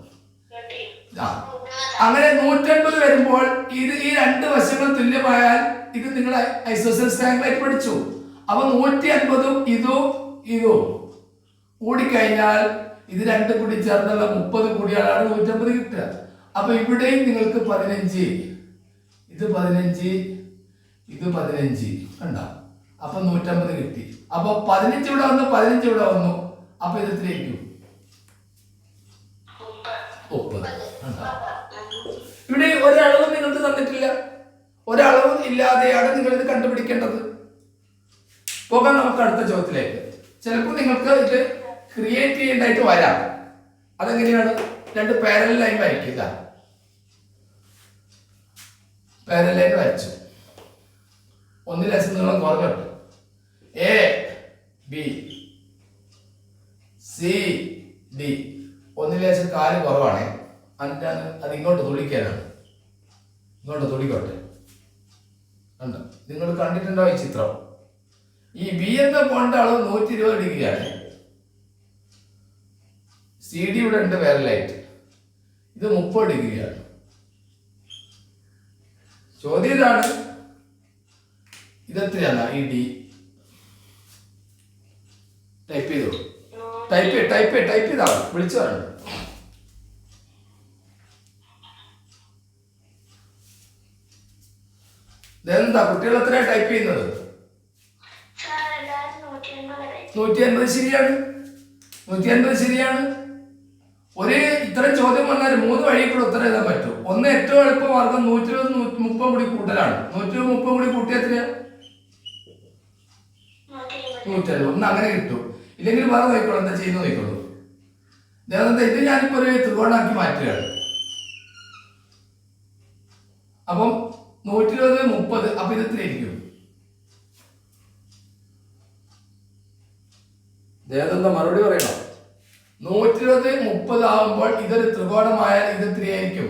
അങ്ങനെ 150 വരുമ്പോൾ ഇത് ഈ രണ്ട് വശങ്ങൾ തുല്യമായാൽ ഇത് നിങ്ങൾ ഐസോസെൽസ് ട്രയാങ്കിൾ ആയിട്ട് പഠിച്ചു. അപ്പൊ 150ഉം ഇതും കൂടിക്കഴിഞ്ഞാൽ ഇത് രണ്ടും കൂടി ചേർന്നുള്ള 30 കൂടിയാലാണ് 150 കിട്ടുക. അപ്പൊ ഇവിടെയും നിങ്ങൾക്ക് 15, ഇത് 15, ഇത് 15 ഉണ്ടാവും. അപ്പൊ 150 കിട്ടി. അപ്പൊ 15 ഇവിടെ വന്നു, 15 ഇവിടെ വന്നു. അപ്പൊ ഇത് എത്രയായിരിക്കും? 30. ഇവിടെ ഒരളവും നിങ്ങൾക്ക് തന്നിട്ടില്ല. ഒരളവും ഇല്ലാതെയാണ് നിങ്ങൾ ഇത് കണ്ടുപിടിക്കേണ്ടത്. പോകാൻ നമുക്ക് അടുത്ത ചോദ്യത്തിലേക്ക്. ചിലപ്പോൾ നിങ്ങൾക്ക് ഇത് ക്രിയേറ്റ് ചെയ്യേണ്ടതായിട്ട് വരാം. അതെങ്ങനെയാണ്? രണ്ട് പാരലൽ ലൈൻ വരയ്ക്കുക. പാരലൽ ലൈൻ വരച്ചു, ഒന്നിലേശം നീളം കുറഞ്ഞിട്ട് എ ബി സി ഡി, ഒന്നിലേശം കാല് കുറവാണ്. അത് ഇങ്ങോട്ട് തുളിക്കാനാണ്. ഇങ്ങോട്ട് തുളിക്കോട്ടെ. കണ്ടോ? നിങ്ങൾ കണ്ടിട്ടുണ്ടോ ഈ ചിത്രം? ഈ ബി എന്ന പോയിന്റ് അളവ് 120 ഡിഗ്രിയാണ്. സി ഡി ഇവിടെ ഉണ്ട് പാരലലായിട്ട്. ഇത് 30 ഡിഗ്രിയാണ്. ചോദ്യം ഇതാണ്, ഇതെത്രയാണ്? ഈ ഡി ടൈപ്പ് ചെയ്തോളൂ. ടൈപ്പ് ചെയ്താ വിളിച്ചു പറഞ്ഞു. ഇതെന്താ കുട്ടികൾ എത്രയാണ് ടൈപ്പ് ചെയ്യുന്നത്? 150 ശരിയാണ്. 150 ശരിയാണ്. ഒരു ഇത്രയും ചോദ്യം വന്നാൽ 3 വഴി കൂടെ ഉത്തരം എഴുതാൻ പറ്റും. ഒന്ന് ഏറ്റവും എളുപ്പ മാർഗം 120 130 കൂടി കൂട്ടലാണ്. 130 കൂടി കൂട്ടി എത്രയാ? 150. ഒന്ന് അങ്ങനെ കിട്ടും. ഇല്ലെങ്കിൽ വേറെ നോക്കിക്കോളൂ, എന്താ ചെയ്യുന്നു നോക്കിക്കോളൂ. ഇത് ഞാനിപ്പോ ഒരു ത്രികോണാക്കി മാറ്റുകയാണ്. അപ്പം 120 30, അപ്പൊ ഇത് എത്രയായിരിക്കും? ദേവദന്ത മറുപടി പറയണം. 120 30 ആവുമ്പോൾ ഇതൊരു ത്രികോണമായാൽ ഇത് എത്രയായിരിക്കും?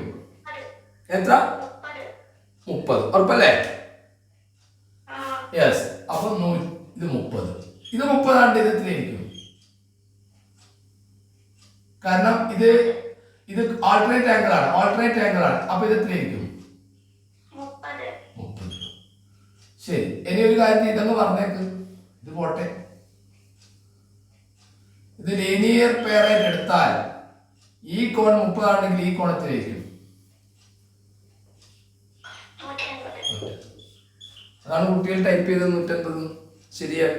എത്ര? 30. ഉറപ്പല്ലേ? യെസ്. അപ്പൊ ഇത് 30. ഇത് 30 ആണ്ട് ഇത് എത്രയായിരിക്കും? കാരണം ഇത് ആൾട്ടർനേറ്റ് ആംഗിൾ ആണ്. അപ്പൊ ഇത് എത്രയായിരിക്കും? 30. ശരി. ഇനി ഒരു കാര്യം ഇതങ്ങ് പറഞ്ഞേക്ക്, ഇത് പോട്ടെ. ഇത് ലീനിയർ പെയറായിട്ട് എടുത്താൽ ഈ കോൺ 30 ആണെങ്കിൽ ഈ കോൺ എത്രയായിരിക്കും? അതാണ് കുട്ടികൾ ടൈപ്പ് ചെയ്ത് 150. ശരിയാണ്.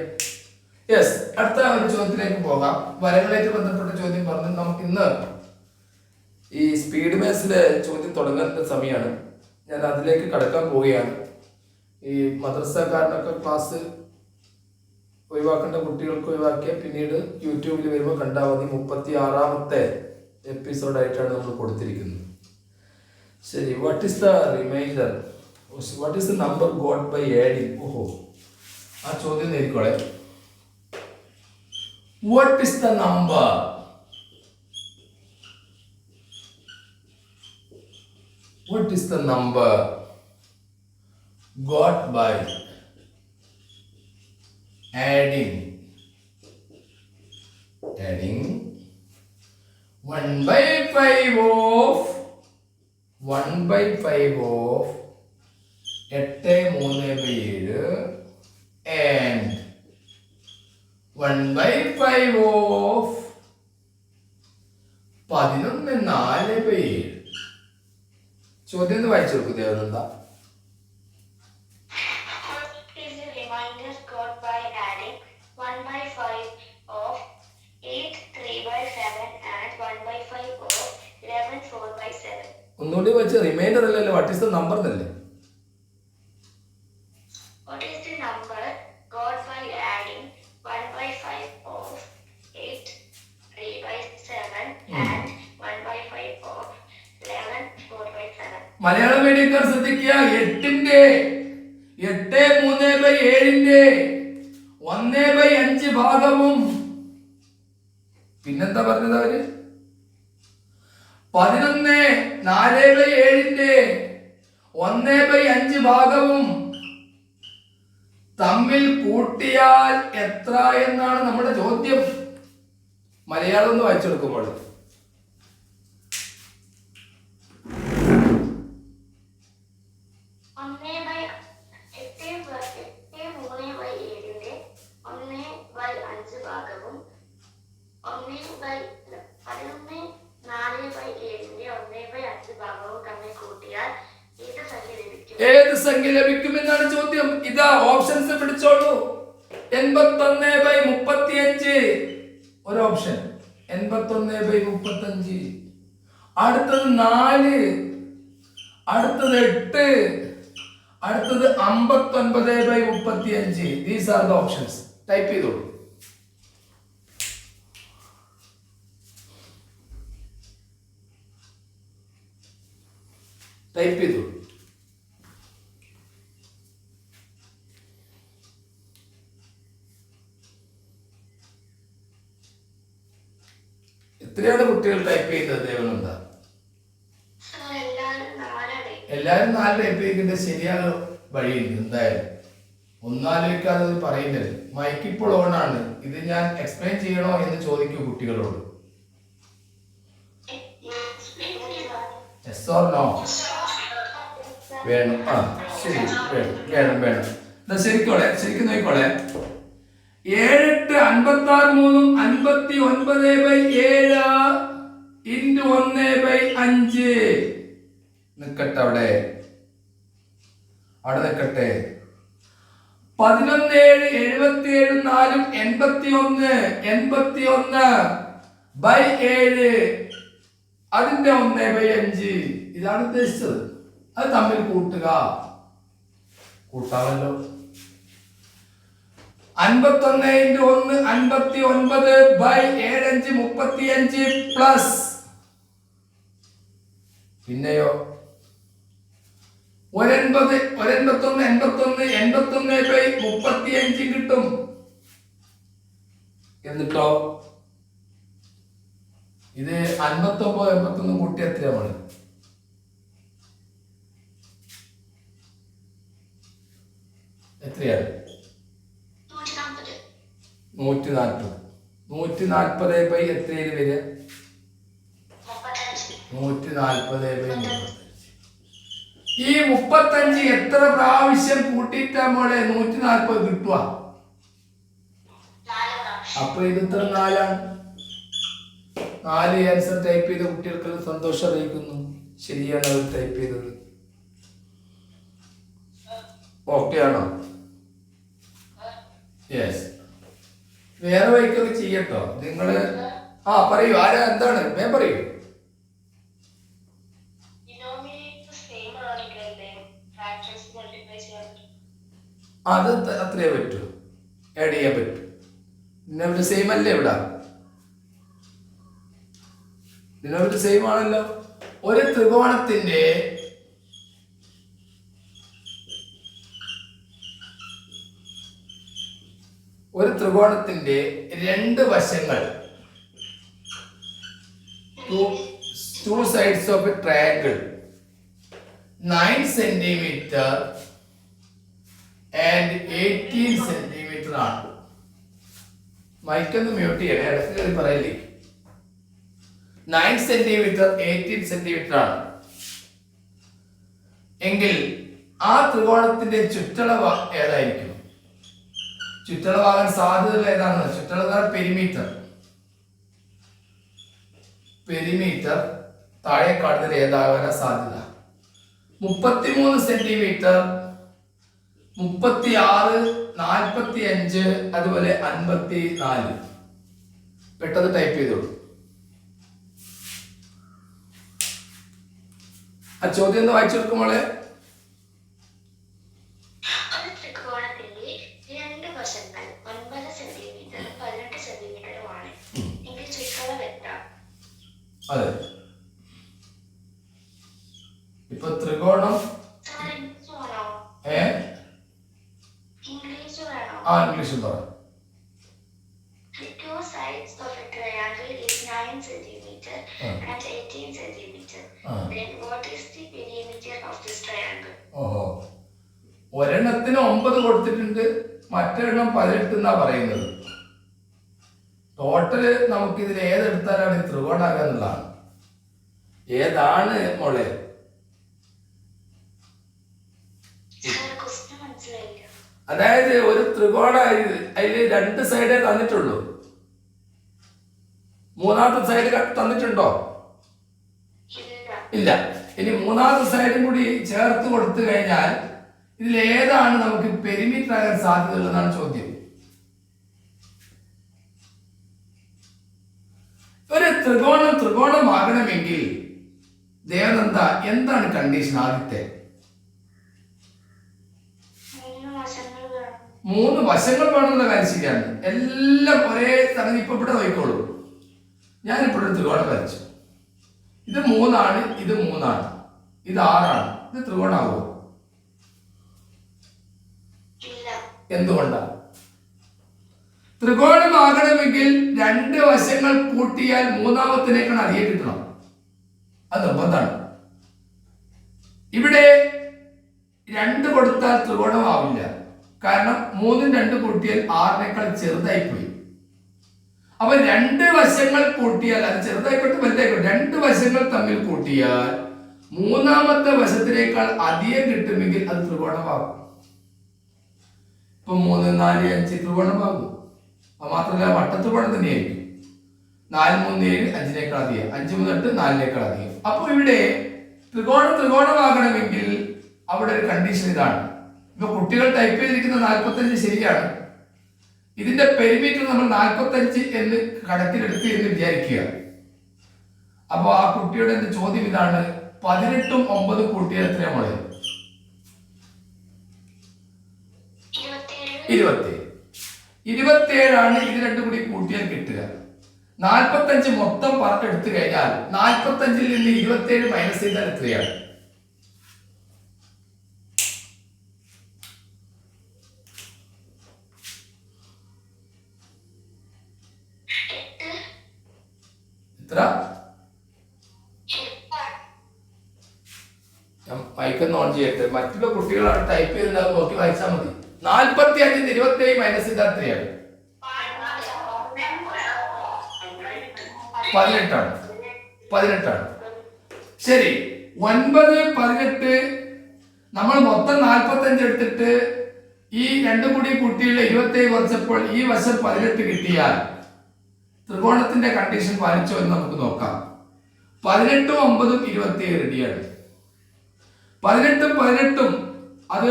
യെസ്. അടുത്ത ഒരു ചോദ്യത്തിലേക്ക് പോകാം. വരകളായിട്ട് ബന്ധപ്പെട്ട ചോദ്യം പറഞ്ഞു. നമുക്ക് ഇന്ന് ഈ സ്പീഡ് മാത്സിലെ ചോദ്യം തുടങ്ങേണ്ട സമയമാണ്. ഞാൻ അതിലേക്ക് കടക്കാൻ പോവുകയാണ്. ഈ മദ്രസക്കാരനൊക്കെ ക്ലാസ് ഒഴിവാക്കേണ്ട കുട്ടികൾക്ക് ഒഴിവാക്കിയ പിന്നീട് യൂട്യൂബിൽ വരുമ്പോൾ കണ്ടാൽ മതി. 36ാമത്തെ എപ്പിസോഡായിട്ടാണ് നമ്മൾ കൊടുത്തിരിക്കുന്നത്. ശരി. What is the reminder? What is the number got by adding? ഓഹോ, ആ ചോദ്യം നേരിക്കോളെ. What is the number? What is the number got by adding 1/5 of 8/3/7 and 1/5 of 11/4/7? ചോദ്യം ഒന്ന് വായിച്ചു കൊടുക്കും ദേവനന്ദ. ഒന്നുകൂടി വെച്ച് റിമൈൻഡർ അല്ലല്ലോ, വാട്ട് ഈസ് ദ നമ്പർ എന്നല്ലേ? മലയാളം മീഡിയക്കാർ ശ്രദ്ധിക്കുക. 8 3/7 1/5 ഭാഗവും പിന്നെന്താ പറഞ്ഞത് അവര്? 11 4/7 1/5 ഭാഗവും തമ്മിൽ കൂട്ടിയാൽ എത്ര എന്നാണ് നമ്മുടെ ചോദ്യം. മലയാളം ഒന്ന് വായിച്ചെടുക്കുമ്പോൾ ഏത് സംഖ്യ ലഭിക്കുമെന്നാണ് ചോദ്യം. ഇതാ ഓപ്ഷൻസ് പിടിച്ചോളൂ. 81/35 ഒരു ഓപ്ഷൻ, 81/35. അടുത്തത് 4, അടുത്തത് 8, അടുത്തത് 59/35. These are the options. Type ചെയ്തോളൂ. ടൈപ്പ് ചെയ്തോളൂ. എത്രയാണ് കുട്ടികൾ ടൈപ്പ് ചെയ്തത് ദേവനന്ദ? എല്ലാരും 4 ടൈപ്പ് ചെയ്തിട്ട് ശരിയായ വഴിയുണ്ട്. എന്തായാലും ഒന്നാലോചിക്കാതെ പറയുന്നത്. മൈക്ക് ഇപ്പോൾ ഓണാണ്. ഇത് ഞാൻ എക്സ്പ്ലെയിൻ ചെയ്യണോ എന്ന് ചോദിക്കൂ കുട്ടികളോട്. Yes or no? വേണം. ആ ശരി, വേണം. ശരിക്കും നോക്കിക്കോളെ. 7 8 56 59/7 ഇൻറ്റു 1/5 നിക്കട്ടെ അവിടെ നിക്കട്ടെ. 11 7 77 4 81/7 അതിന്റെ 1/5 ഇതാണ് ഉദ്ദേശിച്ചത്. അത് തമ്മിൽ കൂട്ടാമല്ലോ. 51 × 1 59/7 35 പ്ലസ് പിന്നെയോ 81 81/35 കിട്ടും. എന്നിട്ടോ ഇത് 59 81 കൂട്ടി എത്രയാണ്? എത്രയാണ്? 140. 140 എത്രയാണ് വരിക? 140/35. ഈ 35 എത്ര പ്രാവശ്യം കൂട്ടിയിട്ടാ മോളെ 140 കിട്ടുക? അപ്പൊ ഇത് ഇത്ര 4ആണ്. 4 ആൻസർ ടൈപ്പ് ചെയ്ത കുട്ടികൾക്ക് സന്തോഷം അറിയിക്കുന്നു. ശരിയാണ് അവർ ടൈപ്പ് ചെയ്തത്. ഓക്കെ ആണോ? യെസ്. വേറെ വൈക്കൊക്കെ ചെയ്യട്ടോ നിങ്ങള്. പറയൂ, ആരാ എന്താണ് പറയൂ. അത് അത്രേ പറ്റൂ, ആഡ് ചെയ്യാൻ പറ്റും. ഇതിനൊരു സെയിം അല്ലേ ഇവിടെ? ഇതിനൊരു സെയിം ആണല്ലോ. ഒരു ത്രികോണത്തിന്റെ രണ്ട് വശങ്ങൾ, two sides of a triangle 9 centimeter and 18 centimeter ആണ്. മൈക്കൊന്ന് മ്യൂട്ട് ചെയ്യണേ, ഇടയ്ക്ക് പറയില്ലേ. 9 centimeter 18 centimeter ആണ് എങ്കിൽ ആ ത്രികോണത്തിന്റെ ചുറ്റളവ് ഏതായിരിക്കും? ചുറ്റളവാകാൻ സാധ്യതകൾ ഏതാണ്? ചുറ്റളവ് പെരിമീറ്റർ താഴെ കാണുന്നതിൽ ഏതാകാൻ സാധ്യത? 33 സെന്റിമീറ്റർ, 36, 45, അതുപോലെ 54. പെട്ടെന്ന് ടൈപ്പ് ചെയ്തോളൂ. ആ ചോദ്യം ഒന്ന് വായിച്ചു കൊടുക്കുമ്പോളെ. അതെ, ഇപ്പൊ ത്രികോണം ഇംഗ്ലീഷ് പറ. ഓഹോ, ഒരെണ്ണത്തിന് 9 കൊടുത്തിട്ടുണ്ട്, മറ്റൊരെണ്ണം 18 എന്നാ പറയുന്നത്. ടോട്ടല് നമുക്ക് ഇതിൽ ഏതെടുത്താലാണ് ത്രികോണാകുക എന്നുള്ളതാണ്. ഏതാണ് മോളെ? അതായത് ഒരു ത്രികോണ അതിൽ 2 സൈഡേ തന്നിട്ടുള്ളൂ. മൂന്നാമത്തെ സൈഡ് തന്നിട്ടുണ്ടോ? ഇല്ല. ഇനി മൂന്നാമത്തെ സൈഡും കൂടി ചേർത്ത് കൊടുത്തു കഴിഞ്ഞാൽ ഇതിൽ ഏതാണ് നമുക്ക് പെരിമീറ്റർ ആകാൻ സാധ്യതയുള്ളതാണ് ചോദ്യം. ഒരു ത്രികോണമാകണമെങ്കിൽ ദേവനന്ദ എന്താണ് കണ്ടീഷൻ? ആദ്യത്തെ 3 വശങ്ങൾ വേണമെന്നുള്ള കാര്യം ശരിയാണ്. എല്ലാം ഒരേ സംഗതി. ഇപ്പൊ ഇവിടെ നോക്കിക്കോളൂ, ഞാനിപ്പോഴൊരു ത്രികോണം വരച്ചു. ഇത് 3 ആണ്, ഇത് 3 ആണ്, ഇത് 6 ആണ്. ഇത് ത്രികോണാവോ? എന്തുകൊണ്ടാണ്? ത്രികോണമാകണമെങ്കിൽ 2 വശങ്ങൾ കൂട്ടിയാൽ മൂന്നാമത്തിനേക്കാൾ അധികം കിട്ടണം. അത് നിർബന്ധമാണ്. ഇവിടെ 2 കൊടുത്താൽ ത്രികോണമാവില്ല. കാരണം 3 2 കൂട്ടിയാൽ 6നേക്കാൾ ചെറുതായി പോയി. അപ്പൊ 2 വശങ്ങൾ കൂട്ടിയാൽ, അത് ചെറുതായിക്കോട്ടെ വലുതായിക്കോട്ടെ, 2 വശങ്ങൾ തമ്മിൽ കൂട്ടിയാൽ മൂന്നാമത്തെ വശത്തിനേക്കാൾ അധികം കിട്ടുമെങ്കിൽ അത് ത്രികോണമാകും. ഇപ്പൊ 3 4 5 ത്രികോണമാകും. അത് മാത്രമല്ല വട്ടത്തുപഴം തന്നെയായിരിക്കും. 4 3 7 5-നേക്കാൾ അധികം, 5 3 8 4-നേക്കാൾ അധികം. അപ്പോൾ ഇവിടെ ത്രികോണമാകണമെങ്കിൽ അവിടെ ഒരു കണ്ടീഷൻ ഇതാണ്. ഇപ്പൊ കുട്ടികൾ ടൈപ്പ് ചെയ്തിരിക്കുന്ന 45 ശരിയാണ്. ഇതിന്റെ പെരിമീറ്റർ നമ്മൾ 45 എന്ന് കണക്കിലെടുത്ത് എന്ന് വിചാരിക്കുക. അപ്പൊ ആ കുട്ടിയുടെ ചോദ്യം ഇതാണ്, 18ഉം 9 കൂട്ടിയാൽ എത്രയാണ് മോളെ? 27. 27ആണ് ഇത് രണ്ടും കൂടി കൂട്ടിയാൽ കിട്ടുക. 45 മൊത്തം എടുത്തു കഴിഞ്ഞാൽ 45-ൽ നിന്ന് 27 മൈനസ് ചെയ്താൽ എത്രയാണ്? എത്ര? ഞാൻ മൈക്കൊന്ന് ഓൺ ചെയ്യട്ടെ. മറ്റുള്ള കുട്ടികളാണ് ടൈപ്പ് ചെയ്തിട്ട് നോക്കി വായിച്ചാൽ മതി. 45-ൽ 27 മൈനസ് ചെയ്താൽ എത്രയാണ്? 18ആണ്. ശരി, 9 18 നമ്മൾ മൊത്തം 45 എടുത്തിട്ട് ഈ രണ്ടും കൂടി കൂട്ടിയുള്ള 27 കുറച്ചപ്പോൾ ഈ വശം 18 കിട്ടിയാൽ ത്രികോണത്തിന്റെ കണ്ടീഷൻ പാലിച്ചോ എന്ന് നമുക്ക് നോക്കാം. 18ഉം 9ഉം 27 റെഡിയാണ്. 18ഉം 18ഉം അത്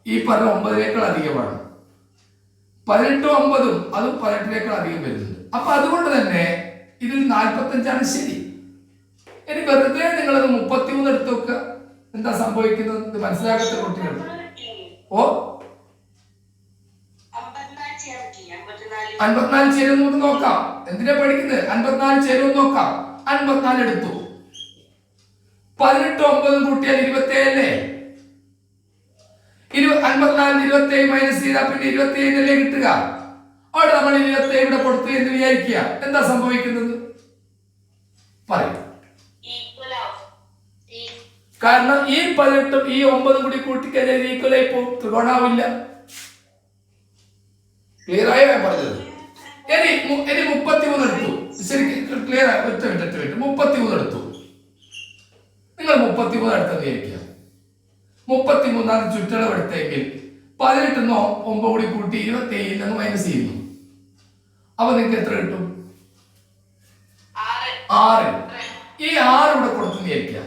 ഈ പറഞ്ഞ 9-നേക്കാൾ അധികമാണ്. 18ഉം 9ഉം അതും 18-നേക്കാൾ അധികം വരുന്നുണ്ട്. അപ്പൊ അതുകൊണ്ട് തന്നെ ഇതിൽ 45ആണ് ശരി. ഇനി വെറുതെ നിങ്ങളത് 33 എടുത്തു നോക്കുക, എന്താ സംഭവിക്കുന്നത്? ഇത് മനസ്സിലാക്കാത്ത കുട്ടികൾ. ഓ 54 ചേരുമെന്ന് നമുക്ക് നോക്കാം. എന്തിനാ പഠിക്കുന്നത്? 54 ചേരുമെന്ന് നോക്കാം. 54 എടുത്തു. 18ഉം 9ഉം കൂട്ടിയാൽ 27 അല്ലേ? 54 27 മൈനസ് ചെയ്താൽ പിന്നെ 27 അല്ലേ കിട്ടുക? അവിടെ നമ്മൾ 27 ഇവിടെ കൊടുത്തു എന്ന് വിചാരിക്കുക. എന്താ സംഭവിക്കുന്നത്? പറയും. കാരണം ഈ 18ഉം ഈ 9ഉം കൂടി കൂട്ടിക്കഴിഞ്ഞാൽ ഈക്വലായി പോകും, ത്രികോണാവില്ല. ക്ലിയർ ആയോ ഞാൻ പറഞ്ഞത്? ഇനി 33 എടുത്തു. ശരിക്കും ക്ലിയർ ആയി. ഒറ്റ മിനിറ്റ് 33 എടുത്തു. നിങ്ങൾ 33 എടുത്തെന്ന് വിചാരിക്കുക. 33 ചുറ്റളവ് എടുത്തെങ്കിൽ 18 9 കൂടി കൂട്ടി 27 മൈനസ് ചെയ്യുന്നു. അപ്പൊ നിങ്ങൾക്ക് എത്ര കിട്ടും? 6. ഈ 6 ഇവിടെ കൊടുത്തു വിചാരിക്കുക.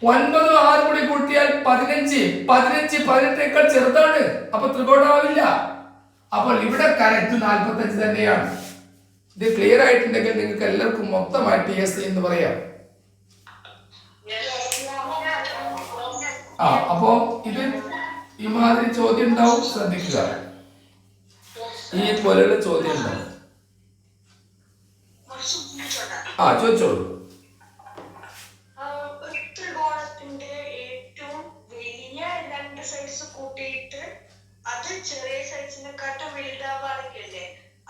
9 6 കൂടി കൂട്ടിയാൽ 15. 15 18-നേക്കാൾ ചെറുതാണ്. അപ്പൊ ത്രികോണമാവില്ല. അപ്പോൾ ഇവിടെ കറക്റ്റ് 45 തന്നെയാണ്. ഇത് ക്ലിയർ ആയിട്ടുണ്ടെങ്കിൽ നിങ്ങൾക്ക് എല്ലാവർക്കും മൊത്തമായിട്ട് യെസ് എന്ന് പറയാം. അപ്പോ ഇത് ഈ മാതിരി ചോദ്യം ഉണ്ടാവും, ശ്രദ്ധിക്കുക. ഈ പോലെയുള്ള ചോദ്യം ഉണ്ടാവും. ചോദിച്ചോളൂ. ത്രികോണത്തിന്റെ ഏറ്റവും വലിയ 2 സൈസ് കൂട്ടിയിട്ട് അത് ചെറിയ സൈസിനെക്കാട്ടും വലുതാവാറില്ലേ,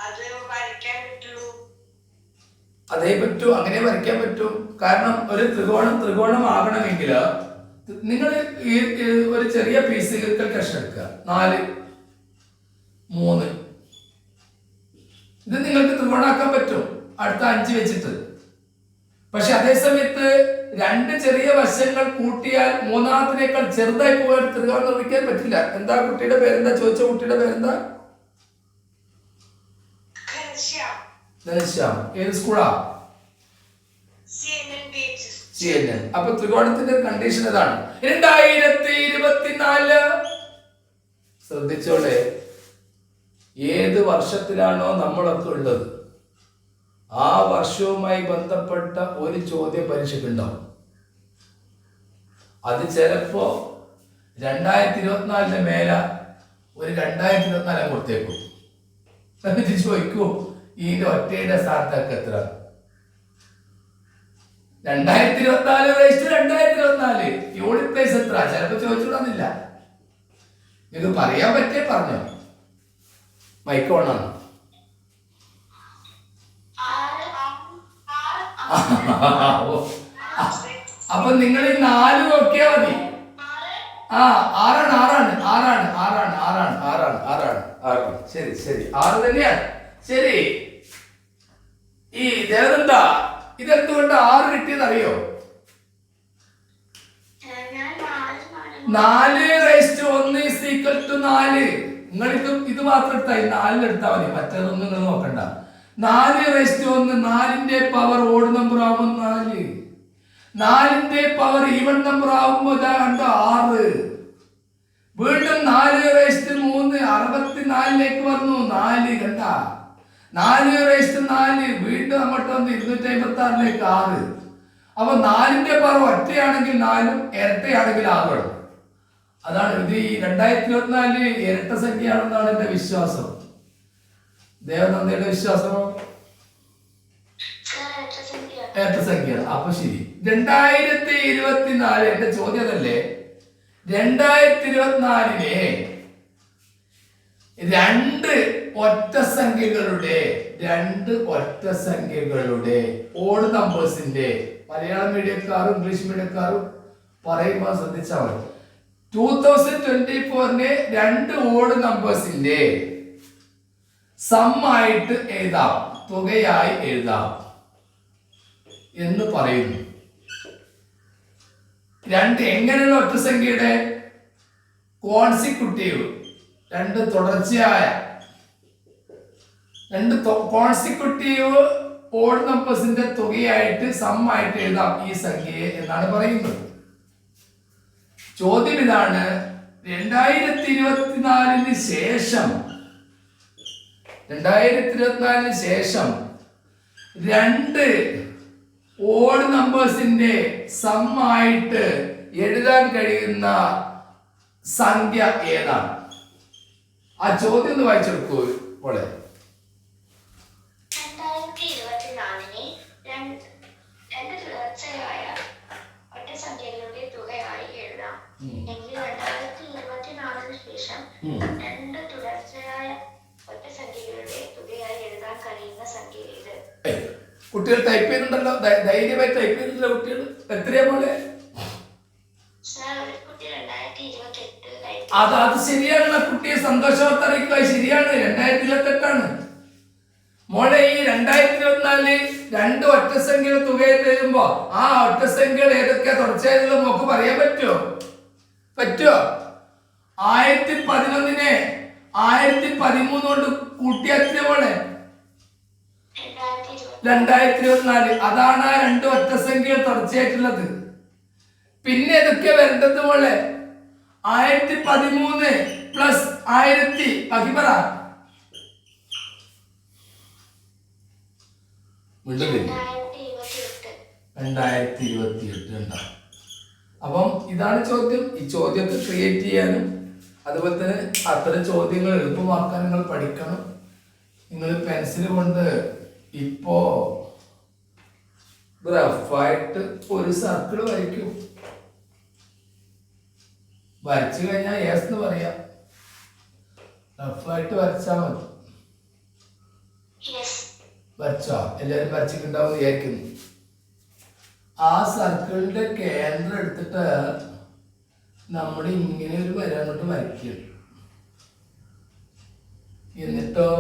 അത് വരയ്ക്കാൻ പറ്റുള്ളൂ? അതേ പറ്റൂ, അങ്ങനെ വരയ്ക്കാൻ പറ്റൂ. കാരണം ഒരു ത്രികോണമാകണമെങ്കിൽ നിങ്ങൾ ഈ ഒരു ചെറിയ പീസ് കഷ്ണം എടുക്കുക. 4 3 ഇത് നിങ്ങൾക്ക് ത്രികോണാക്കാൻ പറ്റും അടുത്ത 5 വെച്ചിട്ട്. പക്ഷെ അതേ സമയത്ത് 2 ചെറിയ വശങ്ങൾ കൂട്ടിയാൽ 3-ാമത്തിനേക്കാൾ ചെറുതായി പോകാൻ ത്രികോണം നിർമ്മിക്കാൻ പറ്റില്ല. എന്താ കുട്ടിയുടെ പേരെന്താ? ചോദിച്ച കുട്ടിയുടെ പേരെന്താ? ധനശ്യാം. ഏത് സ്കൂളാ? CNN. അപ്പൊ ത്രികോണത്തിന്റെ കണ്ടീഷൻ ഇതാണ്. 2024 ശ്രദ്ധിച്ചോളെ, ഏത് വർഷത്തിലാണോ നമ്മളൊക്കെ ഉള്ളത് ആ വർഷവുമായി ബന്ധപ്പെട്ട ഒരു ചോദ്യം പരീക്ഷയ്ക്കുണ്ടാവും. അത് ചിലപ്പോ 2024 മേല ഒരു 2024 കൊടുത്തേക്കും. എന്നിട്ട് ചോദിക്കൂ ഇതിന്റെ ഒറ്റയുടെ സ്ഥാനത്തൊക്കെ എത്ര? 2024 യൂണിറ്റ് പ്ലേസ് എത്ര? ചിലപ്പോ ചോദിച്ചിടന്നില്ല. ഇത് പറയാൻ പറ്റിയേ പറഞ്ഞോ. മൈക്ക് ഓണാണ്. അപ്പൊ നിങ്ങൾ ഈ 4 നോക്കിയാ മതി. 6. ശരി 6 തന്നെയാണ്. ശരി. ഈ ദേവദന്താ, ഇതെന്തുകൊണ്ട് 6 കിട്ടിയെന്ന് അറിയോ? 4 raised to 1 is equal to 4. നിങ്ങൾ ഇത് മാത്രം എടുത്താൽ 4 എടുത്താൽ മതി, മറ്റേതൊന്നും നിങ്ങൾ നോക്കണ്ട. 4:1 4ന്റെ പവർ ഓഡ് നമ്പർ ആവുമ്പോൾ 4, 4ന്റെ പവർ ഈവൺ നമ്പർ ആവുമ്പോൾ ഇതാ കണ്ടോ 6. വീണ്ടും 4:3 64ലേക്ക് വന്നു 4 കണ്ട. 4:4 വീണ്ടും അങ്ങോട്ട് വന്ന് 256ലേക്ക് 6. അപ്പൊ 4ന്റെ പവർ ഒറ്റയാണെങ്കിൽ 4ഉം ഇരട്ടയാണെങ്കിൽ 6. അതാണ് ഇത്. ഈ 2024 ഇരട്ട സംഖ്യയാണെന്നാണ് എന്റെ വിശ്വാസം. ദേവനന്ദയുടെ വിശ്വാസമോ? ഇരട്ട സംഖ്യയാണ്. അപ്പൊ ശരി, 2024 എന്റെ ചോദ്യം അതല്ലേ, 2024 രണ്ട് ഒറ്റ സംഖ്യകളുടെ ഓഡ് നമ്പേഴ്സിന്റെ, മലയാളം മീഡിയക്കാരും ഇംഗ്ലീഷ് മീഡിയക്കാരും പറയുമ്പോൾ ശ്രദ്ധിച്ചാൽ മതി. 2024 രണ്ട് ഓഡ് നമ്പേഴ്സിന്റെ സമ്മായിട്ട് എഴുതാം, തുകയായി എഴുതാം എന്ന് പറയുന്നു. എങ്ങനെയുള്ള ഒറ്റ സംഖ്യയുടെ കോൺസിക്യൂട്ടീവ്, തുടർച്ചയായ കോൺസിക്യൂട്ടീവ് ഓഡ് നമ്പേഴ്സിന്റെ തുകയായിട്ട് സമ്മായിട്ട് എഴുതാം ഈ സംഖ്യയെ എന്നാണ് പറയുന്നത്. ചോദ്യം ഇതാണ്, 2024 ശേഷം രണ്ട് ഓഡ് നമ്പേഴ്സിന്റെ സമ്മായിട്ട് എഴുതാൻ കഴിയുന്ന സംഖ്യ ഏതാണ്? ആ ചോദ്യം ഒന്ന് വായിച്ചെടുക്കൂ പോലെ. 2024 രണ്ട് തുടർച്ചയായ ഒറ്റ സംഖ്യകളുടെ തുകയായി എഴുതാം. എങ്കിൽ 2024 ശേഷം രണ്ട് തുടർച്ചയായ ഒറ്റ സംഖ്യകളുടെ തുകയായി എഴുതാൻ കഴിയുന്ന സംഖ്യ ഏത്? കുട്ടികൾ ടൈപ്പ് ചെയ്യുന്നുണ്ടല്ലോ, ധൈര്യമായി ടൈപ്പ് ചെയ്യുന്നില്ല കുട്ടികൾ. എത്രയാ പോലെ? അത് ശരിയാണ്. കുട്ടിയെ സന്തോഷവാർത്ത അറിയിക്കുക, ശരിയാണ്. 2028 മോളെ. ഈ 2024 രണ്ട് ഒറ്റ സംഖ്യയുടെ തുകയായിട്ട് എഴുതുമ്പോ ആ ഒറ്റ സംഖ്യകൾ ഏതൊക്കെയാ തുടർച്ചയായിട്ടുള്ള നമുക്ക് പറയാൻ പറ്റുമോ? 1011 1013 കൊണ്ട് കൂട്ടിയാക്കിയ മോളെ 2024. അതാണ് ആ രണ്ട് ഒറ്റ സംഖ്യകൾ തുടർച്ചയായിട്ടുള്ളത്. പിന്നെ ഏതൊക്കെയാ വരേണ്ടത് മോളെ? 1013 പ്ലസ് 1000 ബാക്കി പറ. 2028 ഉണ്ടാവും. അപ്പം ഇതാണ് ചോദ്യം. ഈ ചോദ്യത്തെ ക്രിയേറ്റ് ചെയ്യാനും അതുപോലെ തന്നെ അത്തരം ചോദ്യങ്ങൾ എളുപ്പമാക്കാൻ നിങ്ങൾ പഠിക്കണം. നിങ്ങൾ പെൻസിൽ കൊണ്ട് ഇപ്പോ റഫായിട്ട് ഒരു സർക്കിൾ വരയ്ക്കും. വരച്ചു കഴിഞ്ഞാൽ യെസ് എന്ന് പറയാം. റഫായിട്ട് വരച്ചാൽ മതി. വരച്ചോ? എല്ലാവരും വരച്ചിട്ടുണ്ടാവും വിചാരിക്കുന്നു. ആ സർക്കിളിന്റെ കേന്ദ്രം എടുത്തിട്ട് നമ്മൾ ഇങ്ങനെ ഒരു വര അങ്ങോട്ട് വരയ്ക്കും. എന്നിട്ടോ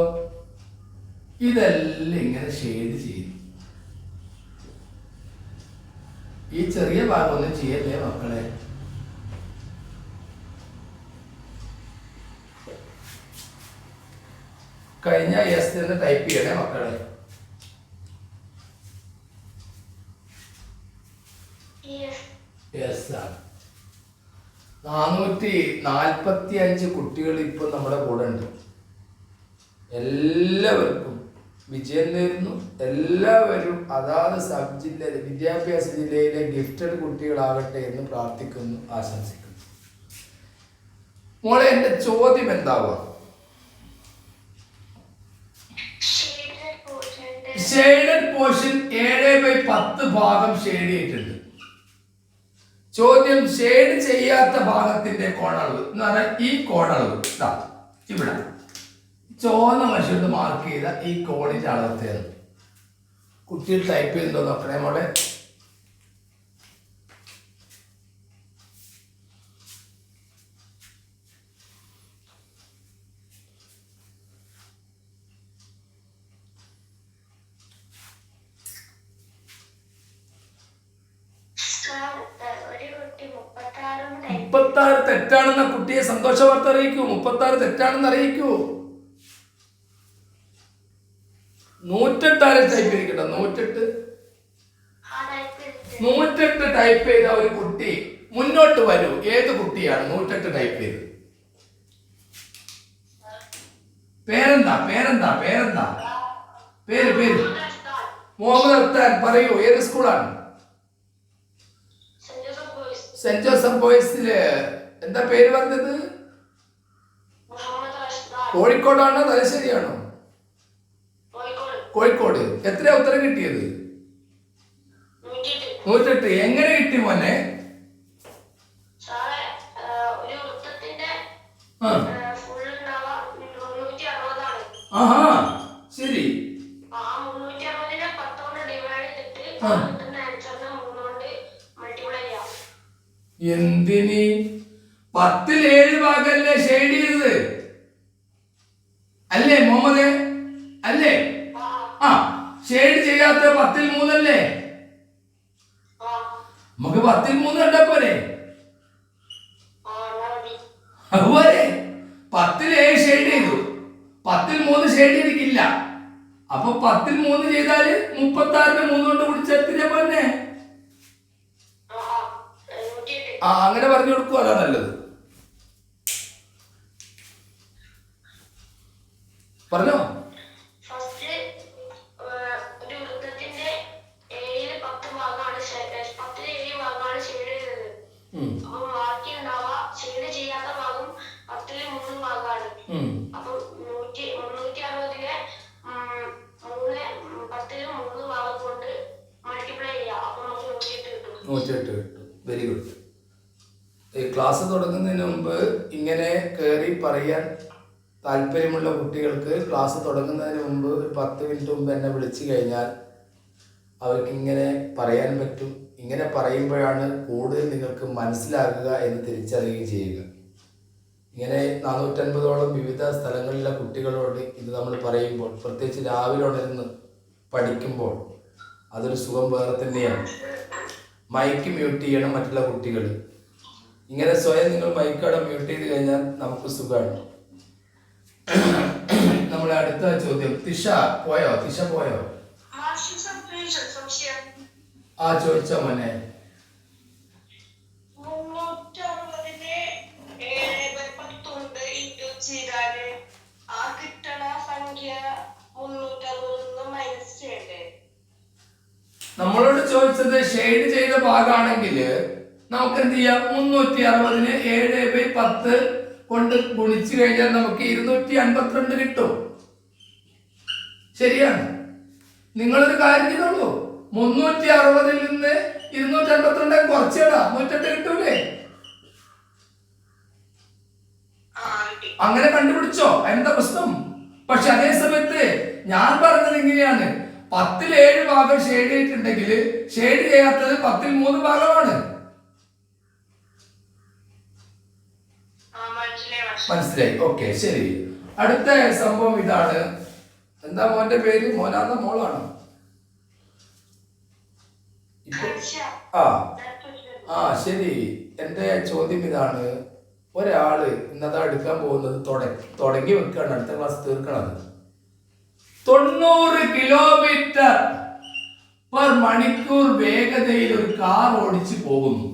ഇതെല്ലാം ഇങ്ങനെ ഷെയ്ഡ് ചെയ്യും. ഈ ചെറിയ ഭാഗം ഒന്നും ചെയ്യല്ലേ മക്കളെ. കഴിഞ്ഞ യെസ് എന്ന് ടൈപ്പ് ചെയ്യണേ മക്കളെ. യെസ് ആണ്. 445 കുട്ടികൾ ഇപ്പൊ നമ്മുടെ കൂടെ ഉണ്ട്. എല്ലാവർക്കും വിജയം നേരുന്നു. എല്ലാവരും അതാത് സബ് ജില്ല വിദ്യാഭ്യാസ ജില്ലയിലെ ഗിഫ്റ്റഡ് കുട്ടികളാകട്ടെ എന്ന് പ്രാർത്ഥിക്കുന്നു, ആശംസിക്കുന്നു. മോളെ, എന്റെ ചോദ്യം എന്താവുക? ഷെയ്ഡഡ് പോർഷൻ 7/10 ഭാഗം ഷെയ്ഡ് ചെയ്തിട്ടുണ്ട്. ചോദ്യം ഷെയ്ഡ് ചെയ്യാത്ത ഭാഗത്തിന്റെ കോണളവ് എന്ന് പറഞ്ഞാൽ ഈ കോണളവ് ഇവിടെ ചോന്ന മഷി മാർക്ക് ചെയ്ത ഈ കോണിന്റെ അളവത്തേത് കുട്ടികൾ ടൈപ്പ് ചെയ്തിട്ടുണ്ടോ നോക്കണേ മോളെ. 36 തെറ്റാണെന്ന കുട്ടിയെ സന്തോഷ വാർത്ത അറിയിക്കൂ. 36 തെറ്റാണെന്ന് അറിയിക്കൂ. 108 ആരെ ടൈപ്പ് ചെയ്തിരിക്കട്ടെ. 108 ടൈപ്പ് ചെയ്ത ഒരു കുട്ടി മുന്നോട്ട് വരൂ. ഏത് കുട്ടിയാണ് 108 ടൈപ്പ് ചെയ്ത്? പേരെന്താ? പേര് മുഹമ്മദ് അഫ്താൻ. പറയൂ, ഏത് സ്കൂളാണ്? സെന്റ് ജോസഫ് ബോയ്സില്. എന്താ പേര് പറഞ്ഞത്? കോഴിക്കോടാണോ തലശ്ശേരിയാണോ? കോഴിക്കോട്. എത്രയാ ഉത്തരം കിട്ടിയത്? 108. എങ്ങനെ കിട്ടി മോനെ? ആഹാ, ശരി. എന്തിന് 10 7 ഭാഗമല്ലേ ഷെയ്ഡ് ചെയ്തത്? അല്ലേ മുഹമ്മദ്? അല്ലേ? ആ, ഷെയ്ഡ് ചെയ്യാത്ത 10 3 അല്ലേ? നമുക്ക് 10 3 കണ്ടാ പോരെ? അതുപോലെ 10 7 ഷെയ്ഡ് ചെയ്തു, 10 3 ഷെയ്ഡ് ചെയ്തിട്ടില്ല. അപ്പൊ 10 3 ചെയ്താല് 36 3 കൊണ്ട് പിടിച്ചെത്തിയ പോലെ. ആ, അങ്ങനെ പറഞ്ഞു കൊടുക്കുക, അതാ നല്ലത്. പറഞ്ഞോ. Very good. ഈ ക്ലാസ് തുടങ്ങുന്നതിന് മുമ്പ് ഇങ്ങനെ കയറി പറയാൻ താല്പര്യമുള്ള കുട്ടികൾക്ക് ക്ലാസ് തുടങ്ങുന്നതിന് മുമ്പ് ഒരു 10 മിനിറ്റ് മുമ്പ് എന്നെ വിളിച്ചു കഴിഞ്ഞാൽ അവർക്ക് ഇങ്ങനെ പറയാൻ പറ്റും. ഇങ്ങനെ പറയുമ്പോഴാണ് കൂടുതൽ നിങ്ങൾക്ക് മനസ്സിലാകുക എന്ന് തിരിച്ചറിയുകയും ചെയ്യുക. ഇങ്ങനെ 450ഓളം വിവിധ സ്ഥലങ്ങളിലെ കുട്ടികളോട് ഇത് നമ്മൾ പറയുമ്പോൾ, പ്രത്യേകിച്ച് രാവിലെ ഉണർന്ന് പഠിക്കുമ്പോൾ അതൊരു സുഖം വേറെ തന്നെയാണ്. മൈക്ക് മ്യൂട്ട് ചെയ്യണം മറ്റുള്ള കുട്ടികൾ. ഇങ്ങനെ സ്വയം നിങ്ങൾ മൈക്കവിടെ മ്യൂട്ട് ചെയ്ത് കഴിഞ്ഞാൽ നമുക്ക് സുഖമാണ്. നമ്മളെ അടുത്ത ചോദ്യം. തിഷ പോയോ? ആ, ചോദിച്ചോ മോനെ. 360 നമ്മളോട് ചോദിച്ചത് ഷെയ്ഡ് ചെയ്ത ഭാഗമാണെങ്കിൽ നമുക്ക് എന്ത് ചെയ്യാം? 360 7/10 കൊണ്ട് ഗുണിച്ചു കഴിഞ്ഞാൽ നമുക്ക് 252 കിട്ടും. ശരിയാണ്. നിങ്ങളൊരു കാര്യം ചെയ്തോളൂ, 360 നിന്ന് 252 കുറച്ചിടാ, 108 കിട്ടൂലേ? അങ്ങനെ കണ്ടുപിടിച്ചോ, എന്താ പ്രശ്നം? പക്ഷെ അതേ സമയത്ത് ഞാൻ പറഞ്ഞത് ഇങ്ങനെയാണ്, 10 7 ഭാഗം ഷെയ്ഡ് ചെയ്തിട്ടുണ്ടെങ്കിൽ ഷെയ്ഡ് ചെയ്യാത്തത് 10 3 ഭാഗമാണ്. മനസ്സിലായി? ഓക്കെ, ശരി. അടുത്ത സംഭവം ഇതാണ്. എന്താ മോന്റെ പേര്? മോനാണോ മോളാണോ? ആ, ശരി. എന്റെ ചോദ്യം ഇതാണ്. ഒരാള് ഇന്നതാ എടുക്കാൻ പോകുന്നത് തുടങ്ങി വെക്കുകയാണ്, അടുത്ത ക്ലാസ് തീർക്കണത്. 90 കിലോമീറ്റർ പെർ മണിക്കൂർ വേഗതയിൽ ഒരു കാർ ഓടിച്ചു പോകുന്നത്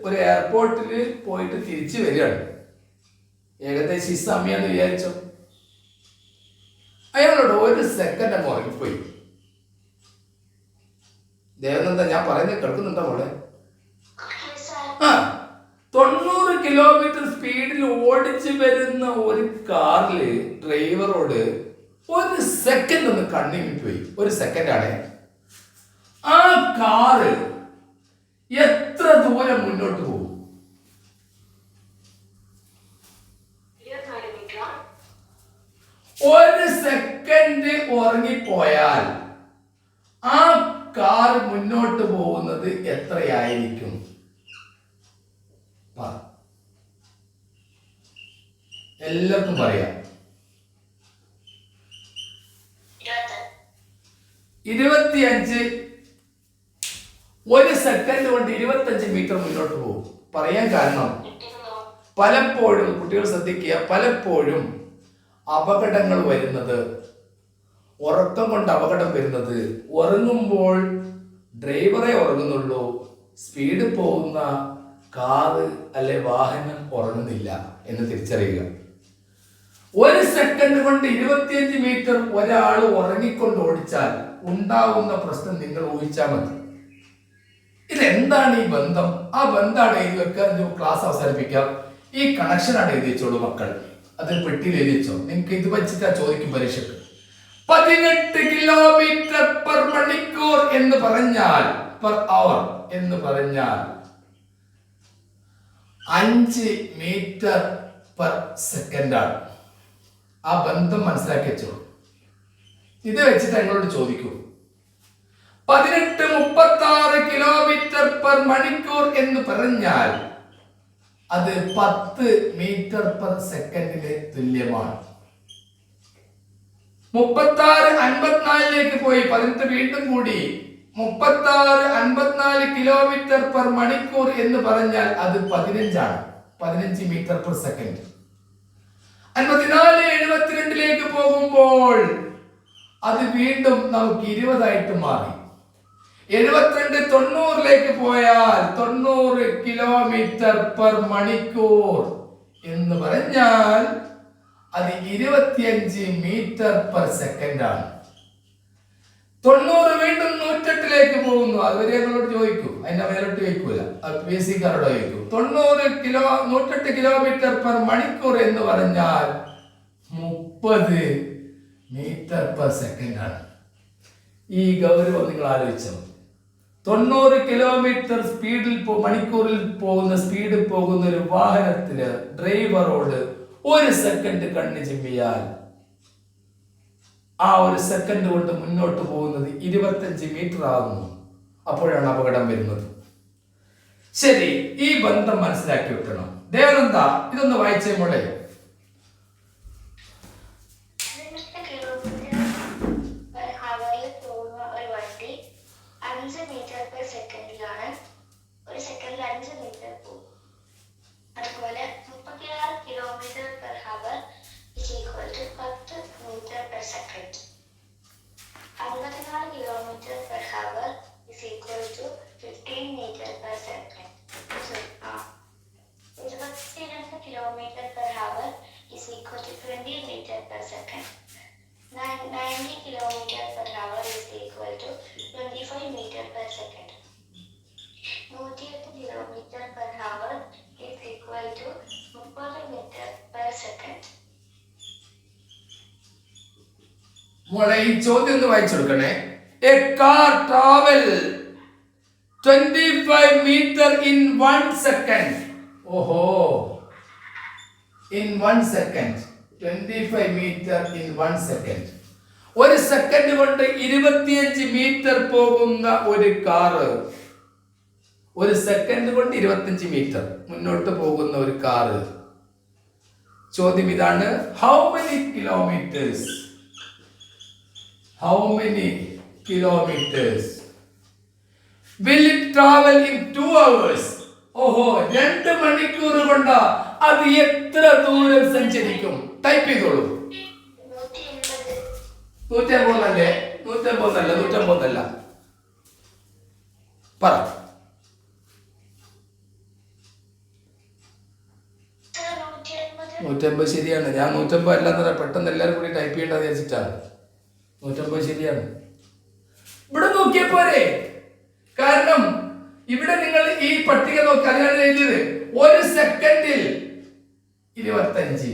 ഒരു എയർപോർട്ടിൽ പോയിട്ട് തിരിച്ചു വരികയാണ്. ഏകദേശം ഈ സമയമെന്ന് വിചാരിച്ചോ. അയാളോട് 1 സെക്കൻഡ് അങ്ങ് ഉറങ്ങിപ്പോയി. ദേവനന്ദ, ഞാൻ പറയുന്നത് കേൾക്കുന്നുണ്ടോ മോളെ? 90 കിലോമീറ്റർ സ്പീഡിൽ ഓടിച്ചു വരുന്ന ഒരു കാറില് ഡ്രൈവറോട് 1 സെക്കൻഡ് ഒന്ന് കണ്ണിങ്ങിപ്പോയി. 1 സെക്കൻഡാണ്. ആ കാറ് എത്ര ദൂരം മുന്നോട്ട് പോകും? 1 സെക്കൻഡ് ഉറങ്ങിപ്പോയാൽ ആ കാർ മുന്നോട്ട് പോകുന്നത് എത്രയായിരിക്കും? എല്ലാവർക്കും പറയാം. 25 1 സെക്കൻഡ് കൊണ്ട് 25 മീറ്റർ മുന്നോട്ട് പോകും. പറയാൻ കാരണം പലപ്പോഴും കുട്ടികൾ ശ്രദ്ധിക്കുക, പലപ്പോഴും അപകടങ്ങൾ വരുന്നത്, ഉറക്കം കൊണ്ട് അപകടം വരുന്നത്, ഉറങ്ങുമ്പോൾ ഡ്രൈവറെ ഉറങ്ങുന്നുള്ളൂ, സ്പീഡ് പോകുന്ന കാറ് അല്ലെ വാഹനം ഉറങ്ങുന്നില്ല എന്ന് തിരിച്ചറിയുക. 1 സെക്കൻഡ് കൊണ്ട് 25 മീറ്റർ ഒരാൾ ഉറങ്ങിക്കൊണ്ട് ഓടിച്ചാൽ ഉണ്ടാവുന്ന പ്രശ്നം നിങ്ങൾ ഊഹിച്ചാൽ മതി. ഇതെന്താണ് ഈ ബന്ധം? ആ ബന്ധമാണ് എഴുതി വെക്കുക. ക്ലാസ് അവസാനിപ്പിക്കാം. ഈ കണക്ഷനാണ് എഴുതി വെച്ചോളൂ മക്കൾ. അത് പെട്ടിയിൽ എഴുതി വെച്ചോ. നിങ്ങൾക്ക് ഇത് വെച്ചിട്ടാ ചോദിക്കും പരീക്ഷക്ക്. 18 കിലോമീറ്റർ പെർ മണിക്കൂർ എന്ന് പറഞ്ഞാൽ, പെർ അവർ എന്ന് പറഞ്ഞാൽ 5 മീറ്റർ പെർ സെക്കൻഡാണ്. ആ ബന്ധം മനസ്സിലാക്കി വെച്ചോ. ഇത് വെച്ചിട്ട് നിങ്ങളോട് ചോദിക്കൂ, 18-36 കിലോമീറ്റർ പെർ മണിക്കൂർ എന്ന് പറഞ്ഞാൽ അത് 10 മീറ്റർ പെർ സെക്കൻഡിന് തുല്യമാണ്. 36-54 പോയി, 18 വീണ്ടും കൂടി. 36-54 കിലോമീറ്റർ പെർ മണിക്കൂർ എന്ന് പറഞ്ഞാൽ അത് 15 15 മീറ്റർ പെർ സെക്കൻഡ്. 54-72 പോകുമ്പോൾ അത് വീണ്ടും നമുക്ക് 20 മാറി. 72-90 പോയാൽ 90 കിലോമീറ്റർ പെർ മണിക്കൂർ എന്ന് പറഞ്ഞാൽ അത് 25 മീറ്റർ പെർ സെക്കൻഡ് ആണ്. 90 വീണ്ടും 108 പോകുന്നു. അതുവരെ നമ്മളോട് ചോദിക്കും, അതിന്റെ മേലോട്ട് ചോദിക്കൂല, ബേസിക് കാരോട് ചോദിക്കും. 108 കിലോമീറ്റർ പെർ മണിക്കൂർ എന്ന് പറഞ്ഞാൽ 30 മീറ്റർ പെർ സെക്കൻഡ് ആണ്. ഈ ഗൗരവം നിങ്ങൾ ആലോചിച്ചോ. 90 കിലോമീറ്റർ സ്പീഡിൽ മണിക്കൂറിൽ പോകുന്ന സ്പീഡിൽ പോകുന്ന ഒരു വാഹനത്തിന് ഡ്രൈവറോട് 1 സെക്കൻഡ് കണ്ണ് ചിമ്മിയാൽ ആ 1 സെക്കൻഡ് കൊണ്ട് മുന്നോട്ട് പോകുന്നത് 25 മീറ്റർ ആകുന്നു. അപ്പോഴാണ് അപകടം വരുന്നത്. ശരി, ഈ ബന്ധം മനസ്സിലാക്കി വെക്കണം. ദേവനന്ദ, ഇതൊന്ന് വായിച്ചേ മോളെ. മോളെ ഈ ചോദ്യം ഒന്ന് വായിച്ചെടുക്കണേ. A car travel 25 metre in 1 second. ഓഹോ, in 1 second 25 metre in 1 second. 1 second കൊണ്ട് 25 മീറ്റർ പോകുന്ന ഒരു കാറ്, 1 സെക്കൻഡ് കൊണ്ട് 25 മീറ്റർ മുന്നോട്ട് പോകുന്ന ഒരു കാറ്. ചോദ്യം ഇതാണ്, how many kilometres? How many kilometers will it travel in 2 hours? ഓഹോ, 2 മണിക്കൂർ കൊണ്ട് അത് എത്ര ദൂരം സഞ്ചരിക്കും? ടൈപ്പ് ചെയ്തോളൂ. 150 അല്ലേ? 150 അല്ല. പറ. 150 ശരിയാണ്. ഞാൻ 150 അല്ലാന്ന് പെട്ടെന്ന് എല്ലാവരും കൂടി ടൈപ്പ് ചെയ്യേണ്ടത് വിചാരിച്ചിട്ടാണ്. 150 ശരിയാണ്. ഇവിടെ നോക്കിയ പോരെ. കാരണം ഇവിടെ നിങ്ങൾ ഈ പട്ടിക നോക്കി, അതിനാണ് എഴുതിയത് 1 സെക്കൻഡിൽ 25.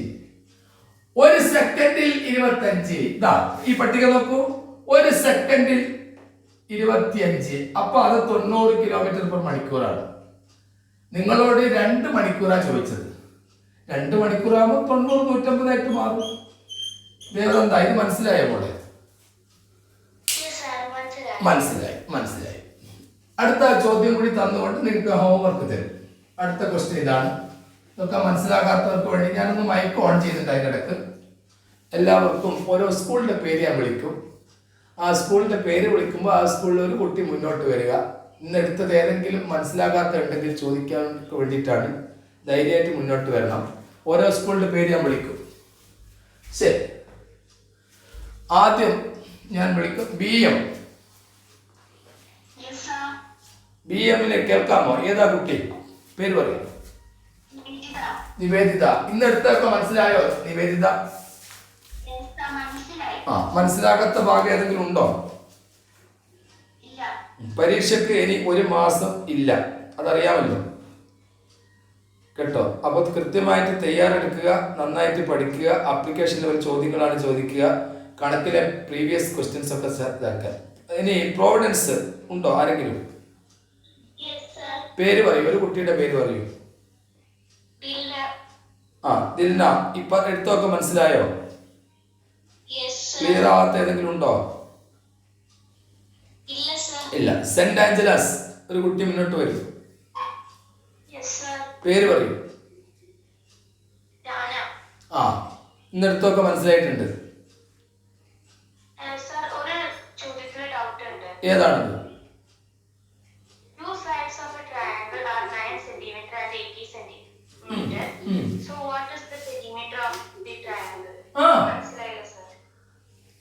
1 സെക്കൻഡിൽ 25. ഇതാ ഈ പട്ടിക നോക്കൂ. 1 സെക്കൻഡിൽ 25. അപ്പൊ അത് 90 കിലോമീറ്റർ പെർ മണിക്കൂറാണ്. നിങ്ങളോട് 2 മണിക്കൂറാണ് ചോദിച്ചത്. 2 മണിക്കൂറാകുമ്പോൾ 90 150 ആയിട്ട് മാറും. ദേവനന്ദ, ഇത് മനസ്സിലായോ മോളെ? മനസ്സിലായി. അടുത്ത ചോദ്യം കൂടി തന്നുകൊണ്ട് നിങ്ങൾക്ക് ഹോംവർക്ക് തരും. അടുത്ത ക്വസ്റ്റ്യൻ ഇതാണ്. ഇതൊക്കെ മനസ്സിലാക്കാത്തവർക്ക് വേണ്ടി ഞാനൊന്ന് മൈക്ക് ഓൺ ചെയ്തിട്ട് അതിൻ്റെ ഇടയ്ക്ക് എല്ലാവർക്കും ഓരോ സ്കൂളിൻ്റെ പേര് ഞാൻ വിളിക്കും. ആ സ്കൂളിൻ്റെ പേര് വിളിക്കുമ്പോൾ ആ സ്കൂളിൽ ഒരു കുട്ടി മുന്നോട്ട് വരിക. ഇന്ന് എടുത്തത് ഏതെങ്കിലും മനസ്സിലാകാത്ത ഉണ്ടെങ്കിൽ ചോദിക്കാൻ വേണ്ടിയിട്ടാണ്. ധൈര്യമായിട്ട് മുന്നോട്ട് വരണം. ഓരോ സ്കൂളിൻ്റെ പേര് ഞാൻ വിളിക്കും. ശരി, ആദ്യം ഞാൻ വിളിക്കും BM. BM-നെ കേൾക്കാമോ? ഏതാ കുട്ടി? പേര് പറയും. നിവേദിത. ഇന്നെടുത്തൊക്കെ മനസ്സിലായോ നിവേദിത? മനസ്സിലാകാത്ത ഭാഗം ഏതെങ്കിലും ഉണ്ടോ? പരീക്ഷയ്ക്ക് ഇനി 1 മാസം ഇല്ല, അതറിയാമല്ലോ കേട്ടോ. അപ്പൊ കൃത്യമായിട്ട് തയ്യാറെടുക്കുക, നന്നായിട്ട് പഠിക്കുക. ആപ്ലിക്കേഷൻ ലെവൽ ചോദ്യങ്ങളാണ് ചോദിക്കുക. കണക്കിലെ പ്രീവിയസ് ക്വസ്റ്റ്യൻസ് ഒക്കെ ഇതാക്കുക. ഇനി പ്രോവിഡൻസ് ഉണ്ടോ ആരെങ്കിലും? പേര് പറയൂ, ഒരു കുട്ടിയുടെ പേര് പറയൂ. ദിൽന. ഇപ്പൊ എടുത്തൊക്കെ മനസ്സിലായോ? ക്ലിയർ ആവാത്ത ഏതെങ്കിലും ഉണ്ടോ? ഇല്ല. സെന്റ് ആഞ്ചലസ്, ഒരു കുട്ടി മുന്നോട്ട് വരും. പേര് പറയൂ. ഇന്നെടുത്തൊക്കെ മനസ്സിലായിട്ടുണ്ട്. ഏതാണത്?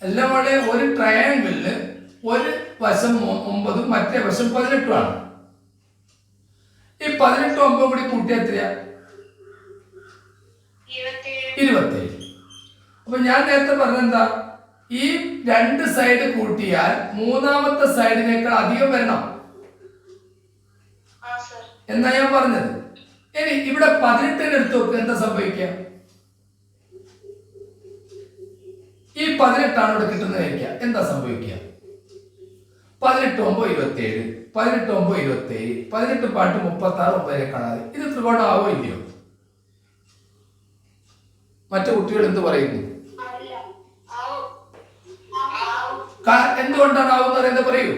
എല്ലാം വളരെ ഒരു ട്രയാങ്കിളില് ഒരു വശം 9 മറ്റേ വശം 18 ആണ്. ഈ 18 9 കൂടി കൂട്ടിയ എത്രയാ? 27. അപ്പൊ ഞാൻ നേരത്തെ പറഞ്ഞെന്താ, ഈ 2 സൈഡ് കൂട്ടിയാൽ മൂന്നാമത്തെ സൈഡിനേക്കാൾ അധികം വരണം എന്നാ ഞാൻ പറഞ്ഞത്. ഇനി ഇവിടെ 18 എടുത്ത് നോക്കുക, എന്താ സംഭവിക്കുക? ഈ 18 ആണ് ഇവിടെ കിട്ടുന്നത് കഴിക്കുക. എന്താ സംഭവിക്കുക? 18 9 27, 18 9 27, 18 പാട്ട് 36, 9 കാണാതെ. ഇത് ത്രികോണം ആവോ ഇല്ലയോ? മറ്റു കുട്ടികൾ എന്ത് പറയുന്നു? എന്തുകൊണ്ടാണ് ആവുന്ന പറയുന്നത്? പറയൂ.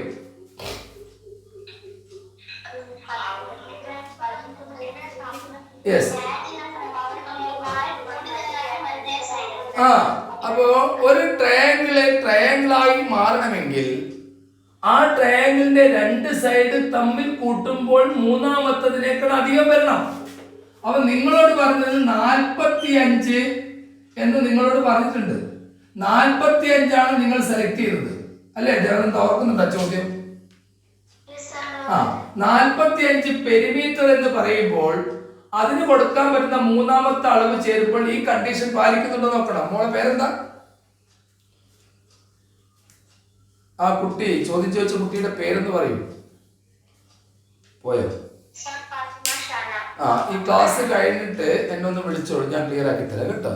യെസ്. അപ്പോ ഒരു ട്രയാങ്കിളായി മാറണമെങ്കിൽ ആ ട്രയാങ്കിളിന്റെ 2 സൈഡ് തമ്മിൽ കൂട്ടുമ്പോൾ മൂന്നാമത്തതിനേക്കാൾ അധികം വരണം. അപ്പൊ നിങ്ങളോട് പറഞ്ഞത് 45 എന്ന് നിങ്ങളോട് പറഞ്ഞിട്ടുണ്ട്. 45 ആണ് നിങ്ങൾ സെലക്ട് ചെയ്തത് അല്ലേ? ദേവനന്ദ ഓർക്കുന്നുണ്ടോ ചോദ്യം? 45 പെരിമീറ്റർ എന്ന് പറയുമ്പോൾ അതിന് കൊടുക്കാൻ പറ്റുന്ന മൂന്നാമത്തെ അളവ് ചേരുമ്പോൾ ഈ കണ്ടീഷൻ പാലിക്കുന്നുണ്ടോ നോക്കണം. മോളെ പേരെന്താ? ആ കുട്ടി ചോദ്യം ചോദിച്ച കുട്ടിയുടെ പേരെന്ന് പറയൂ. പോയോ? ഈ ക്ലാസ് കഴിഞ്ഞിട്ട് എന്നെ ഒന്ന് വിളിച്ചോളൂ, ഞാൻ ക്ലിയർ ആക്കി തരാം കേട്ടോ.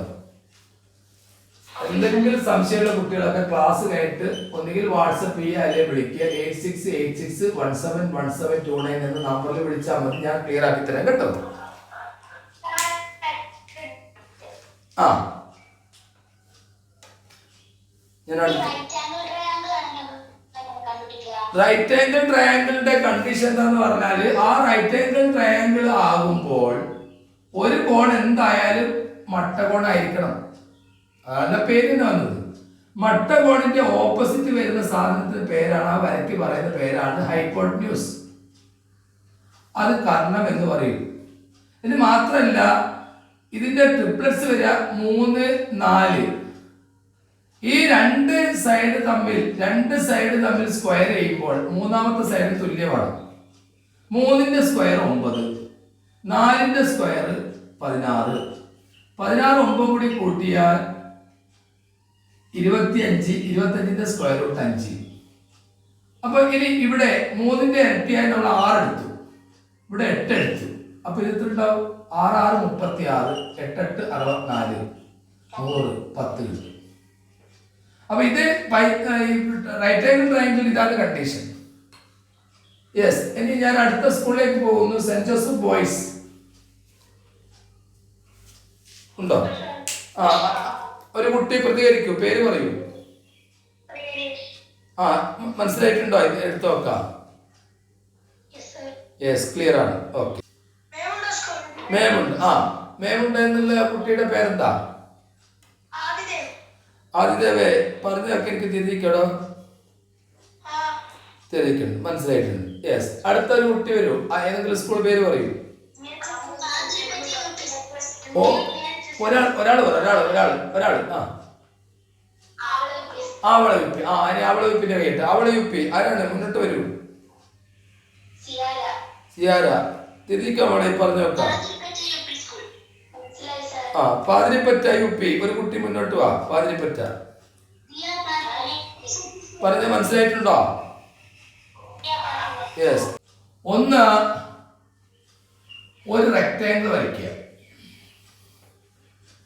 എന്തെങ്കിലും സംശയമുള്ള കുട്ടികളൊക്കെ ക്ലാസ് കഴിഞ്ഞിട്ട് ഒന്നുകിൽ വാട്സപ്പ് ചെയ്യുക അല്ലെങ്കിൽ വിളിക്കുക. 8686171729 എന്ന നമ്പറിൽ വിളിച്ചാൽ മതി, ഞാൻ ക്ലിയർ ആക്കി തരാം കേട്ടോ. ഞാൻ റൈറ്റ് ആംഗിൾ ട്രയാങ്കിളിന്റെ കണ്ടീഷൻ എന്താന്ന് പറഞ്ഞാല്, ആ റൈറ്റ് ആംഗിൾ ട്രയാങ്കിൾ ആകുമ്പോൾ ഒരു കോൺ എന്തായാലും മട്ടകോണായിരിക്കണം. അതാണ് പേരിന് വന്നത്. മട്ടകോണിന്റെ ഓപ്പോസിറ്റ് വരുന്ന സാധനത്തിന്റെ പേരാണ്, ആ വരയ്ക്ക് പറയുന്ന പേരാണ് ഹൈപ്പോട്ടന്യൂസ്. അത് കർണം എന്ന് പറയും. ഇത് മാത്രല്ല, ഇതിന്റെ ട്രിപ്ലറ്റ്സ് വരിക 3 4. ഈ 2 സൈഡ് തമ്മിൽ സ്ക്വയർ ചെയ്യുമ്പോൾ മൂന്നാമത്തെ സൈഡ് തുല്യമാണ്. 3ന്റെ സ്ക്വയർ 9, 4ന്റെ സ്ക്വയർ 16, 16 9 കൂടി കൂട്ടിയാൽ 25, 25ന്റെ സ്ക്വയർ റൂട്ട് 5. അപ്പൊ ഇനി ഇവിടെ 3ന്റെ ഇരട്ടിയായി നമ്മൾ 6 എടുത്തു, ഇവിടെ 8 എടുത്തു. അപ്പൊ ഇത് ഉണ്ടാവും 6 6 36, 8 8 64, 100 10 കിട്ടും. അപ്പൊ ഇത് റൈറ്റ് ആംഗിൾ ട്രയാങ്കിൾ ഇതാണ് കണ്ടീഷൻ. യെസ്. ഇനി ഞാൻ അടുത്ത സ്കൂളിലേക്ക് പോകുന്നു. സെന്റ് ജോസഫ് ബോയ്സ് ഉണ്ടോ? ഒരു കുട്ടി പ്രതികരിക്കൂ, പേര് പറയൂ. മനസ്സിലായിട്ടുണ്ടോ? എടുത്തു നോക്കാം. യെസ്, ക്ലിയർ ആണ്. ഓക്കെ. മേമുണ്ട്. മേമുണ്ട് എന്നുള്ള കുട്ടിയുടെ പേരെന്താ? ആദിദേവേ, പറഞ്ഞതൊക്കെ എനിക്ക് തിരിക്കടോ. തിരക്കുണ്ട്, മനസ്സിലായിട്ടുണ്ട്. യെസ്, അടുത്തൊരു കുട്ടി വരൂ. ഏതെങ്കിലും സ്കൂൾ പേര് പറയൂ. ഓ, ഒരാൾ ആവളവിപ്പി. ഇനി ആവളവിപ്പിന്റെ കൈയിട്ട്. ആവളവിപ്പി ആരാണ്? മുന്നോട്ട് വരൂ. സിയാര. തിരിക്കാം അവളെ പറഞ്ഞു വെക്കാം. പാതിരിപ്പറ്റ UP. ഒരു കുട്ടി മുന്നോട്ട് വാ. പാതിരിപ്പറ്റ പറഞ്ഞ മനസ്സിലായിട്ടുണ്ടോ? യെസ്. ഒന്ന്, ഒരു റെക്ടാങ്കിൾ വരയ്ക്കുക.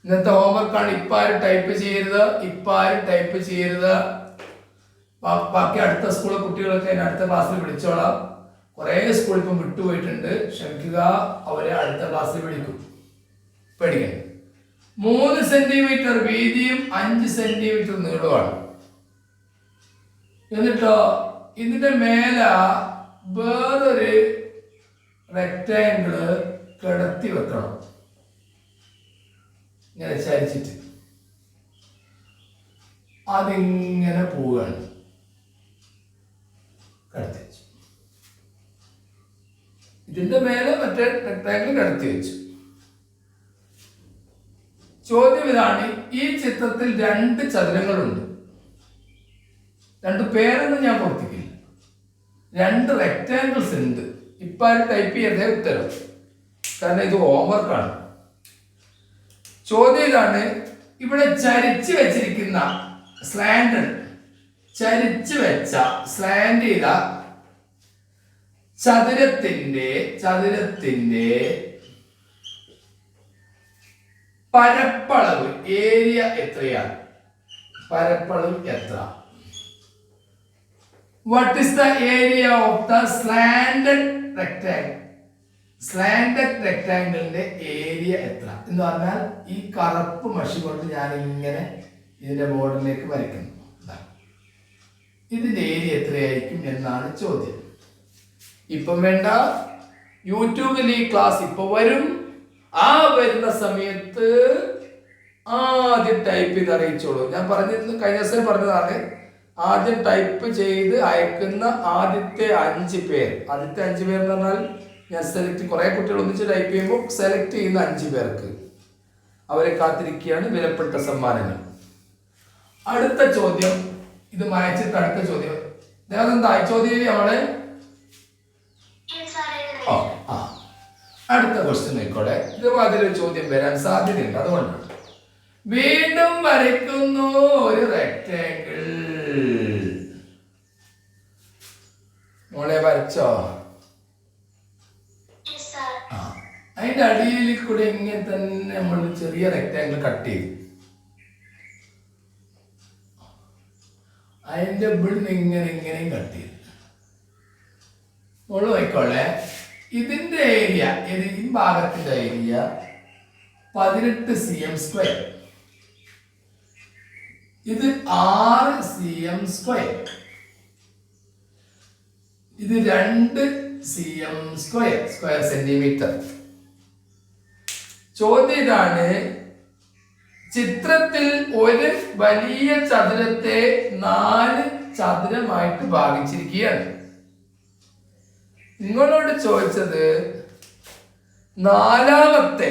ഇന്നത്തെ ഹോംവർക്കാണ്. ഇപ്പം ആരും ടൈപ്പ് ചെയ്യരുത്. ബാക്കി അടുത്ത സ്കൂളിലെ കുട്ടികളൊക്കെ എന്നെ അടുത്ത ക്ലാസ്സിൽ വിളിച്ചോളാം. കുറേ സ്കൂൾ ഇപ്പം വിട്ടുപോയിട്ടുണ്ട്, ക്ഷമിക്കുക. അവരെ അടുത്ത ക്ലാസ്സിൽ വിളിക്കും, പേടിക്കണം. 3 സെന്റിമീറ്റർ വീതിയും 5 സെന്റിമീറ്റർ നീളമാണ്. എന്നിട്ടോ ഇതിന്റെ മേല വേറൊരു റെക്ടാങ്കിള് കിടത്തി വെക്കണം. ഇങ്ങനെ ചരിച്ചിട്ട് അതിങ്ങനെ പോവുകയാണ്. കിടത്തി വെച്ചു. ഇതിന്റെ മേലെ മറ്റേ റെക്ടാങ്കിൾ കിടത്തി വെച്ചു. ചോദ്യം ഇതാണ്. ഈ ചിത്രത്തിൽ 2 ചതുരങ്ങളുണ്ട്. 2 പേരൊന്നും ഞാൻ പ്രവർത്തിക്കില്ല. 2 റെക്ടാങ്കിൾസ് ഉണ്ട്. ഇപ്പം ആരും ടൈപ്പ് ചെയ്തേ ഉത്തരം, കാരണം ഇത് ഹോംവർക്കാണ്. ചോദ്യം ഇതാണ്. ഇവിടെ ചരിച്ചു വെച്ചിരിക്കുന്ന ചരിച്ചു വെച്ച സ്ലാൻഡ് ചെയ്ത ചതുരത്തിന്റെ പരപ്പളവ് ഏരിയ എത്രയാണ്? പരപ്പളവ് എത്ര? What is the area of the slanted rectangle? Slanted റെക്ടാങ്കിളിന്റെ ഏരിയ എത്ര എന്ന് പറഞ്ഞാൽ ഈ കറുപ്പ് മഷി കൊണ്ട് ഞാൻ ഇങ്ങനെ ഇതിന്റെ ബോർഡിലേക്ക് വരയ്ക്കുന്നു. ഇതിന്റെ ഏരിയ എത്രയായിരിക്കും എന്നാണ് ചോദ്യം. ഇപ്പം വേണ്ട, യൂട്യൂബിൽ ഈ ക്ലാസ് ഇപ്പൊ വരും. ആ വരുന്ന സമയത്ത് ആദ്യം ടൈപ്പ് ചെയ്ത് അറിയിച്ചോളൂ. ഞാൻ പറഞ്ഞിരുന്നു, കഴിഞ്ഞ ദിവസം പറഞ്ഞതാണ്. ആദ്യം ടൈപ്പ് ചെയ്ത് അയക്കുന്ന ആദ്യത്തെ 5 പേർ എന്ന് പറഞ്ഞാൽ ഞാൻ സെലക്ട്, കുറെ കുട്ടികൾ ഒന്നിച്ച് ടൈപ്പ് ചെയ്യുമ്പോൾ സെലക്ട് ചെയ്യുന്ന 5 പേർക്ക് അവരെ കാത്തിരിക്കുകയാണ് വിലപ്പെട്ട സമ്മാനങ്ങൾ. അടുത്ത ചോദ്യം, ഇത് മായച്ചിട്ട് അടുത്ത ചോദ്യം. എന്താ ചോദ്യം അവളെ? അടുത്ത ക്വസ്റ്റ്യൻ നോക്കോടെ. ഇത് അതിലൊരു ചോദ്യം വരാൻ സാധ്യതയുണ്ട്, അതുകൊണ്ടാണ്. വീണ്ടും വരയ്ക്കുന്നു ഒരു റെക്ടാങ്കിൾ. മോളെ വരച്ചോ? അതിന്റെ അടിയിൽ കൂടെ ഇങ്ങനെ തന്നെ നമ്മൾ ചെറിയ റെക്ടാങ്കിൾ കട്ട് ചെയ്തു. അതിന്റെ ഇവിടുന്ന് ഇങ്ങനെയും കട്ട് ചെയ്തു. മോള് നോക്കോളെ. ഇതിന്റെ ഏരിയ, ഈ ഭാഗത്തിന്റെ ഏരിയ 18 cm². ഇത് 6 cm². ഇത് 2 cm², സെന്റിമീറ്റർ. ചോദ്യം ഇതാണ്. ചിത്രത്തിൽ ഒരു വലിയ ചതുരത്തെ 4 ചതുരമായിട്ട് ഭാഗിച്ചിരിക്കുകയാണ്. നിങ്ങളോട് ചോദിച്ചത് നാലാമത്തെ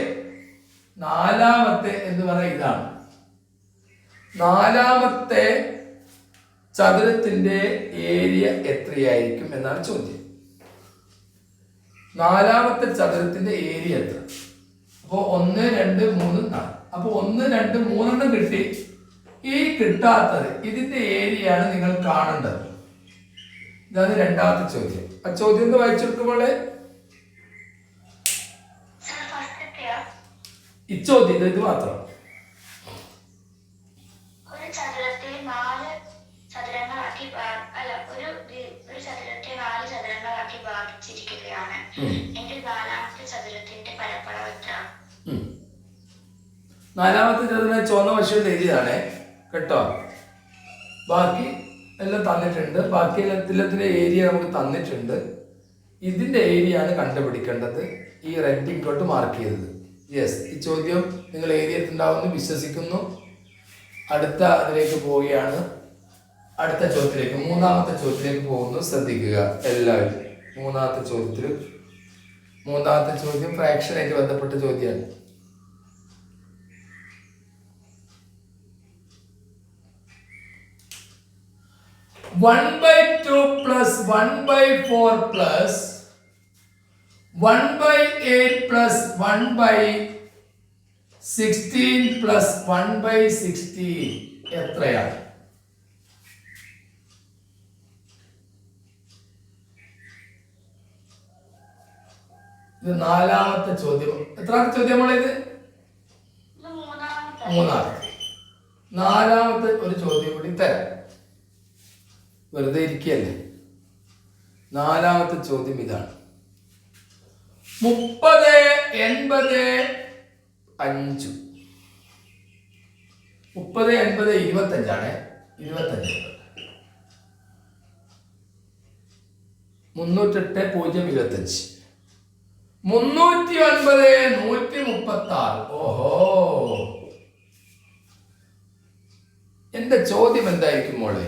എന്ന് പറയുന്നത് ഇതാണ്. 4ാമത്തെ ചതുരത്തിന്റെ ഏരിയ എത്രയായിരിക്കും എന്നാണ് ചോദ്യം. 4ാമത്തെ ചതുരത്തിന്റെ ഏരിയ എത്ര? അപ്പോൾ 1, 2, 3, 4. അപ്പോൾ 1, 2, 3 കിട്ടി. ഈ കിട്ടാത്തത് ഇതിന്റെ ഏരിയ ആണ് നിങ്ങൾ കാണേണ്ടത്. ഇതാണ് 2ാമത്തെ ചോദ്യം. ആ ചോദ്യം ഒന്ന് വായിച്ചെടുക്കുമ്പോളെ ഈ ചോദ്യം ഇത് മാത്രം. ഒരു ചതുരത്തെ 4 ചതുരങ്ങളാക്കി ഭാഗിച്ചിരിക്കുകയാണ്. എങ്കിൽ 4ാമത്തെ ചതുരത്തിന്റെ പരപ്പളവ് എത്ര? 4ാമത്തെ ചതുരം ചുവന്ന വശം എഴുതിയതാണ് കേട്ടോ. ബാക്കി എല്ലാം തന്നിട്ടുണ്ട്. ബാക്കി എല്ലാത്തിന്റെ ഏരിയ നമുക്ക് തന്നിട്ടുണ്ട്. ഇതിന്റെ ഏരിയ ആണ് കണ്ടുപിടിക്കേണ്ടത്. ഈ റെഡ് ഇങ്ങോട്ട് മാർക്ക് ചെയ്തത്. യെസ്, ഈ ചോദ്യം നിങ്ങൾ ഏരിയത്തിലുണ്ടാവുമെന്ന് വിശ്വസിക്കുന്നു. അടുത്ത അതിലേക്ക് പോവുകയാണ്. അടുത്ത ചോദ്യത്തിലേക്ക്, മൂന്നാമത്തെ ചോദ്യത്തിലേക്ക് പോകുന്നു. ശ്രദ്ധിക്കുക എല്ലാവരും. മൂന്നാമത്തെ ചോദ്യം ഫ്രാക്ഷനായിട്ട് ബന്ധപ്പെട്ട ചോദ്യമാണ്. One by 2 plus 1 by 4 plus 1 by 8 plus 1 by 16 plus 1 by 16 എത്രയാണ്? ഇത് നാലാമത്തെ ചോദ്യം. എത്രാമത്തെ ചോദ്യമാണ് ഇത്? മൂന്നാമത്തെ. നാലാമത്തെ ഒരു ചോദ്യം കൂടി തരാം, വെറുതെ ഇരിക്കുകയല്ലേ. നാലാമത്തെ ചോദ്യം ഇതാണ്. 30, 80, 5. 30, 80, 25 308, 025. 309, 136. ഓഹോ, എന്റെ ചോദ്യം എന്തായിരിക്കും മോളെ?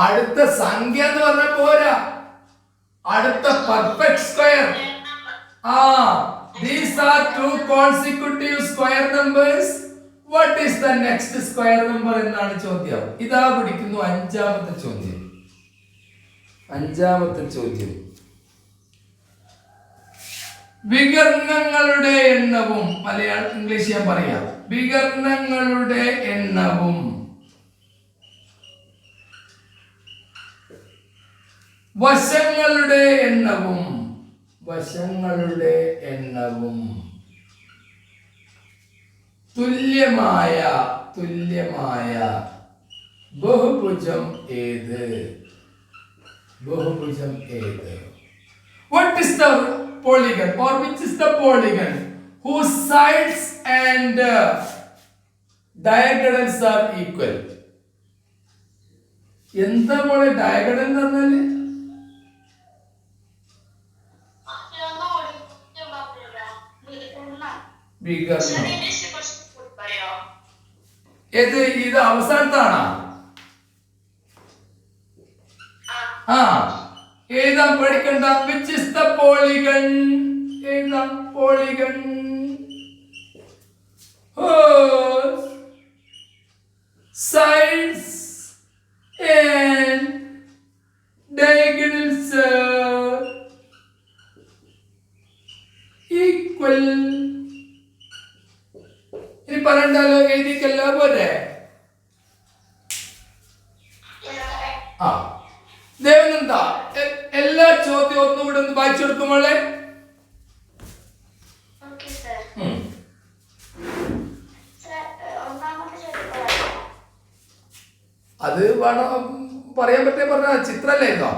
അടുത്ത സംഖ്യ എന്ന് പറഞ്ഞ പോരാ, അടുത്ത perfect square. These are two consecutive square numbers. What is the next square number എന്നാണ് ചോദ്യം. ഇതാ പിടിക്കുന്നു അഞ്ചാമത്തെ ചോദ്യം. വികർണങ്ങളുടെ എണ്ണവും, മലയാളം ഇംഗ്ലീഷ് ഞാൻ പറയാം. വികർണങ്ങളുടെ എണ്ണവും വശങ്ങളുടെ എണ്ണവും തുല്യമായ ബഹുഭുജം ഏത്? What is the polygon, or which is the polygon whose sides and diagonals are equal? എന്താ മോളെ ഡയഗണൽ എന്ന് പറഞ്ഞാല്? വികർണം. ഇത് അവസാനത്താണോ? എഴുതാൻ പഠിക്കണ്ട. Which is the polygon? എഴുതാം polygon. Sides and diagonals are equal. ഇനി പറയണ്ടല്ലോ, എഴുതിക്കല്ലോ പോരെ. ദേവനന്ദ, എല്ലാ ചോദ്യവും ഒന്നുകൂടെ ഒന്ന് വായിച്ചു കൊടുക്കുമ്പോളെ. അത് വേണം പറയാൻ പറ്റേ പറഞ്ഞ ചിത്രല്ലേ ഇതോ?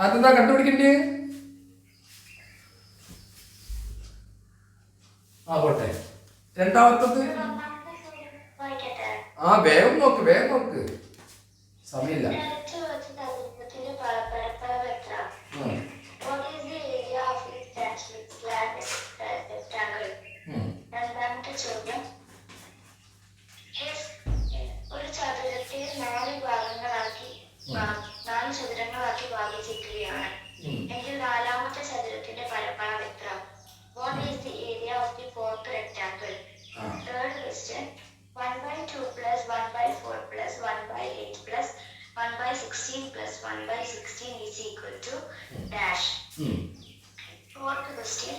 അതെന്താ കണ്ടുപിടിക്കണ്ടേ? പോട്ടെ. രണ്ടാമത്തത് വേഗം നോക്ക്, സമയമില്ല. രണ്ടാമത്തെ ചോദ്യം, ഒരു ചതുരത്തെ 4 ചതുരങ്ങളാക്കി ഭാഗിച്ചിരിക്കുകയാണ് എങ്കിൽ നാലാമത്തെ ചതുരത്തിന്റെ പരപ്പളവ് എത്ര? What is the area of the fourth rectangle? Third question, 1 by 2 plus 1 by 4 plus 1 by 8 plus 1 by 16 plus 1 by 16 is equal to dash. Fourth question,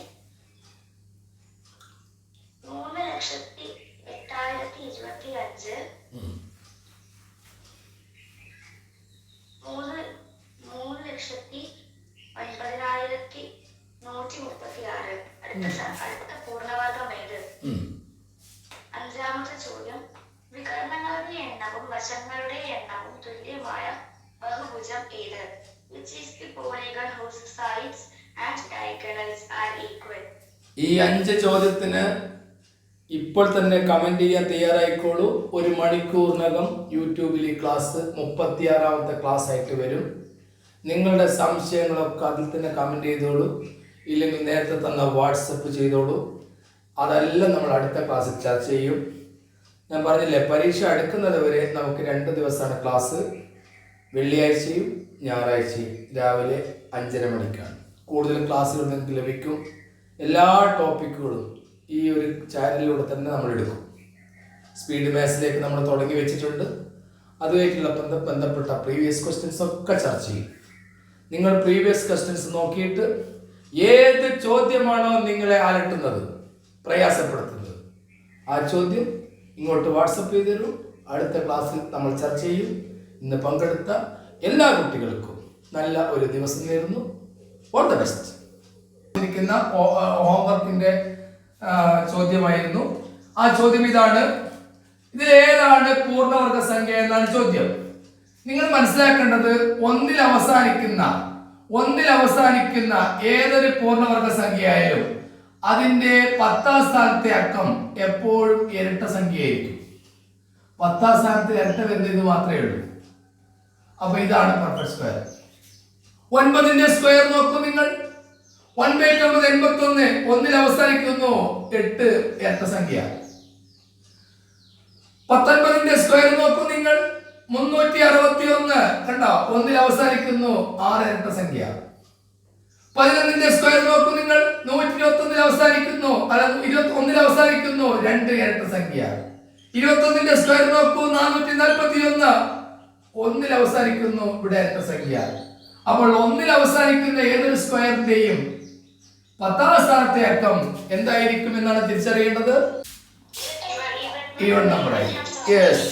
3,08,025 3,09,136. അടുത്ത പൂർണ്ണവർഗം ഏത്? അഞ്ചാമത്തെ ചോദ്യം, വികർണങ്ങളുടെ എണ്ണവും വശങ്ങളുടെ എണ്ണവും തുല്യമായ ബഹുഭുജം ഏത്? Which is the polygon whose sides and diagonals are equal? ഈ 5 ചോദ്യത്തിന് ഇപ്പോൾ തന്നെ കമന്റ് ചെയ്യാൻ തയ്യാറായിക്കോളൂ. 1 മണിക്കൂറിനകം യൂട്യൂബിൽ ഈ ക്ലാസ് 36ാമത്തെ ക്ലാസ് ആയിട്ട് വരും. നിങ്ങളുടെ സംശയങ്ങളൊക്കെ അതിൽ തന്നെ കമന്റ് ചെയ്തോളൂ, ഇല്ലെങ്കിൽ നേരത്തെ തന്ന വാട്സപ്പ് ചെയ്തോളൂ. അതെല്ലാം നമ്മൾ അടുത്ത ക്ലാസ്സിൽ ചർച്ച ചെയ്യും. ഞാൻ പറഞ്ഞില്ലേ, പരീക്ഷ അടുക്കുന്നത് വരെ നമുക്ക് 2 ദിവസമാണ് ക്ലാസ്. വെള്ളിയാഴ്ചയും ഞായറാഴ്ചയും രാവിലെ 5:30 മണിക്കാണ്. കൂടുതൽ ക്ലാസ്സുകൾ നിങ്ങൾക്ക് ലഭിക്കും. എല്ലാ ടോപ്പിക്കുകളും ഈ ഒരു ചാനലിലൂടെ തന്നെ നമ്മൾ എടുക്കും. സ്പീഡ് മാത്സിലേക്ക് നമ്മൾ തുടങ്ങി വെച്ചിട്ടുണ്ട്. അതുമായിട്ടുള്ള ബന്ധപ്പെട്ട പ്രീവിയസ് ക്വസ്റ്റ്യൻസ് ഒക്കെ ചർച്ച ചെയ്യും. നിങ്ങൾ പ്രീവിയസ് ക്വസ്റ്റ്യൻസ് നോക്കിയിട്ട് ഏത് ചോദ്യമാണോ നിങ്ങളെ അലട്ടുന്നത്, പ്രയാസപ്പെടുത്തുന്നത്, ആ ചോദ്യം ഇങ്ങോട്ട് വാട്സപ്പ് ചെയ്ത് തരൂ. അടുത്ത ക്ലാസ്സിൽ നമ്മൾ ചർച്ച ചെയ്യും. ഇന്ന് പങ്കെടുത്ത എല്ലാ കുട്ടികൾക്കും നല്ല ഒരു ദിവസം നേരുന്നു. All the best. ഇരിക്കുന്ന ഹോംവർക്കിന്റെ ചോദ്യമായിരുന്നു. ആ ചോദ്യം ഇതാണ്: ഇതിലേതാണ് പൂർണ്ണവർഗ സംഖ്യ എന്നാണ് ചോദ്യം. നിങ്ങൾ മനസ്സിലാക്കേണ്ടത്, ഒന്നിൽ അവസാനിക്കുന്ന ഏതൊരു പൂർണ്ണവർഗ സംഖ്യയായാലും അതിന്റെ 10ാം സ്ഥാനത്തെ അക്കം എപ്പോഴും ഇരട്ട സംഖ്യയായിരിക്കും. 10ാം സ്ഥാനത്ത് ഇരട്ട വരുന്നത് ഇത് മാത്രമേ ഉള്ളൂ. അപ്പൊ ഇതാണ് പെർഫെക്റ്റ് സ്ക്വയർ. 9ന്റെ സ്ക്വയർ നോക്കൂ നിങ്ങൾ. 9 × 9 81. ഒന്നിൽ അവസാനിക്കുന്നു 8 ഇരട്ട സംഖ്യ. 19ന്റെ സ്ക്വയർ നോക്കൂ നിങ്ങൾ. 361. കണ്ടോ? ഒന്നിൽ അവസാനിക്കുന്നു 6 ഇരട്ട സംഖ്യ. 11ന്റെ സ്ക്വയർ നോക്കൂ നിങ്ങൾ. 121 അവസാനിക്കുന്നു, അല്ല 21 അവസാനിക്കുന്നു 2 ഇരട്ട സംഖ്യ. 21ന്റെ സ്ക്വയർ നോക്കൂ. 441. ഒന്നിൽ അവസാനിക്കുന്നു ഇവിടെ ഇരട്ട സംഖ്യ. അപ്പോൾ ഒന്നിൽ അവസാനിക്കുന്ന ഏതൊരു സ്ക്വയറിന്റെയും 10ാം സ്ഥാനത്തെ അക്കം എന്തായിരിക്കും എന്നാണ് തിരിച്ചറിയേണ്ടത്. ഈവൻ നമ്പർ ആയിരിക്കും. യെസ്.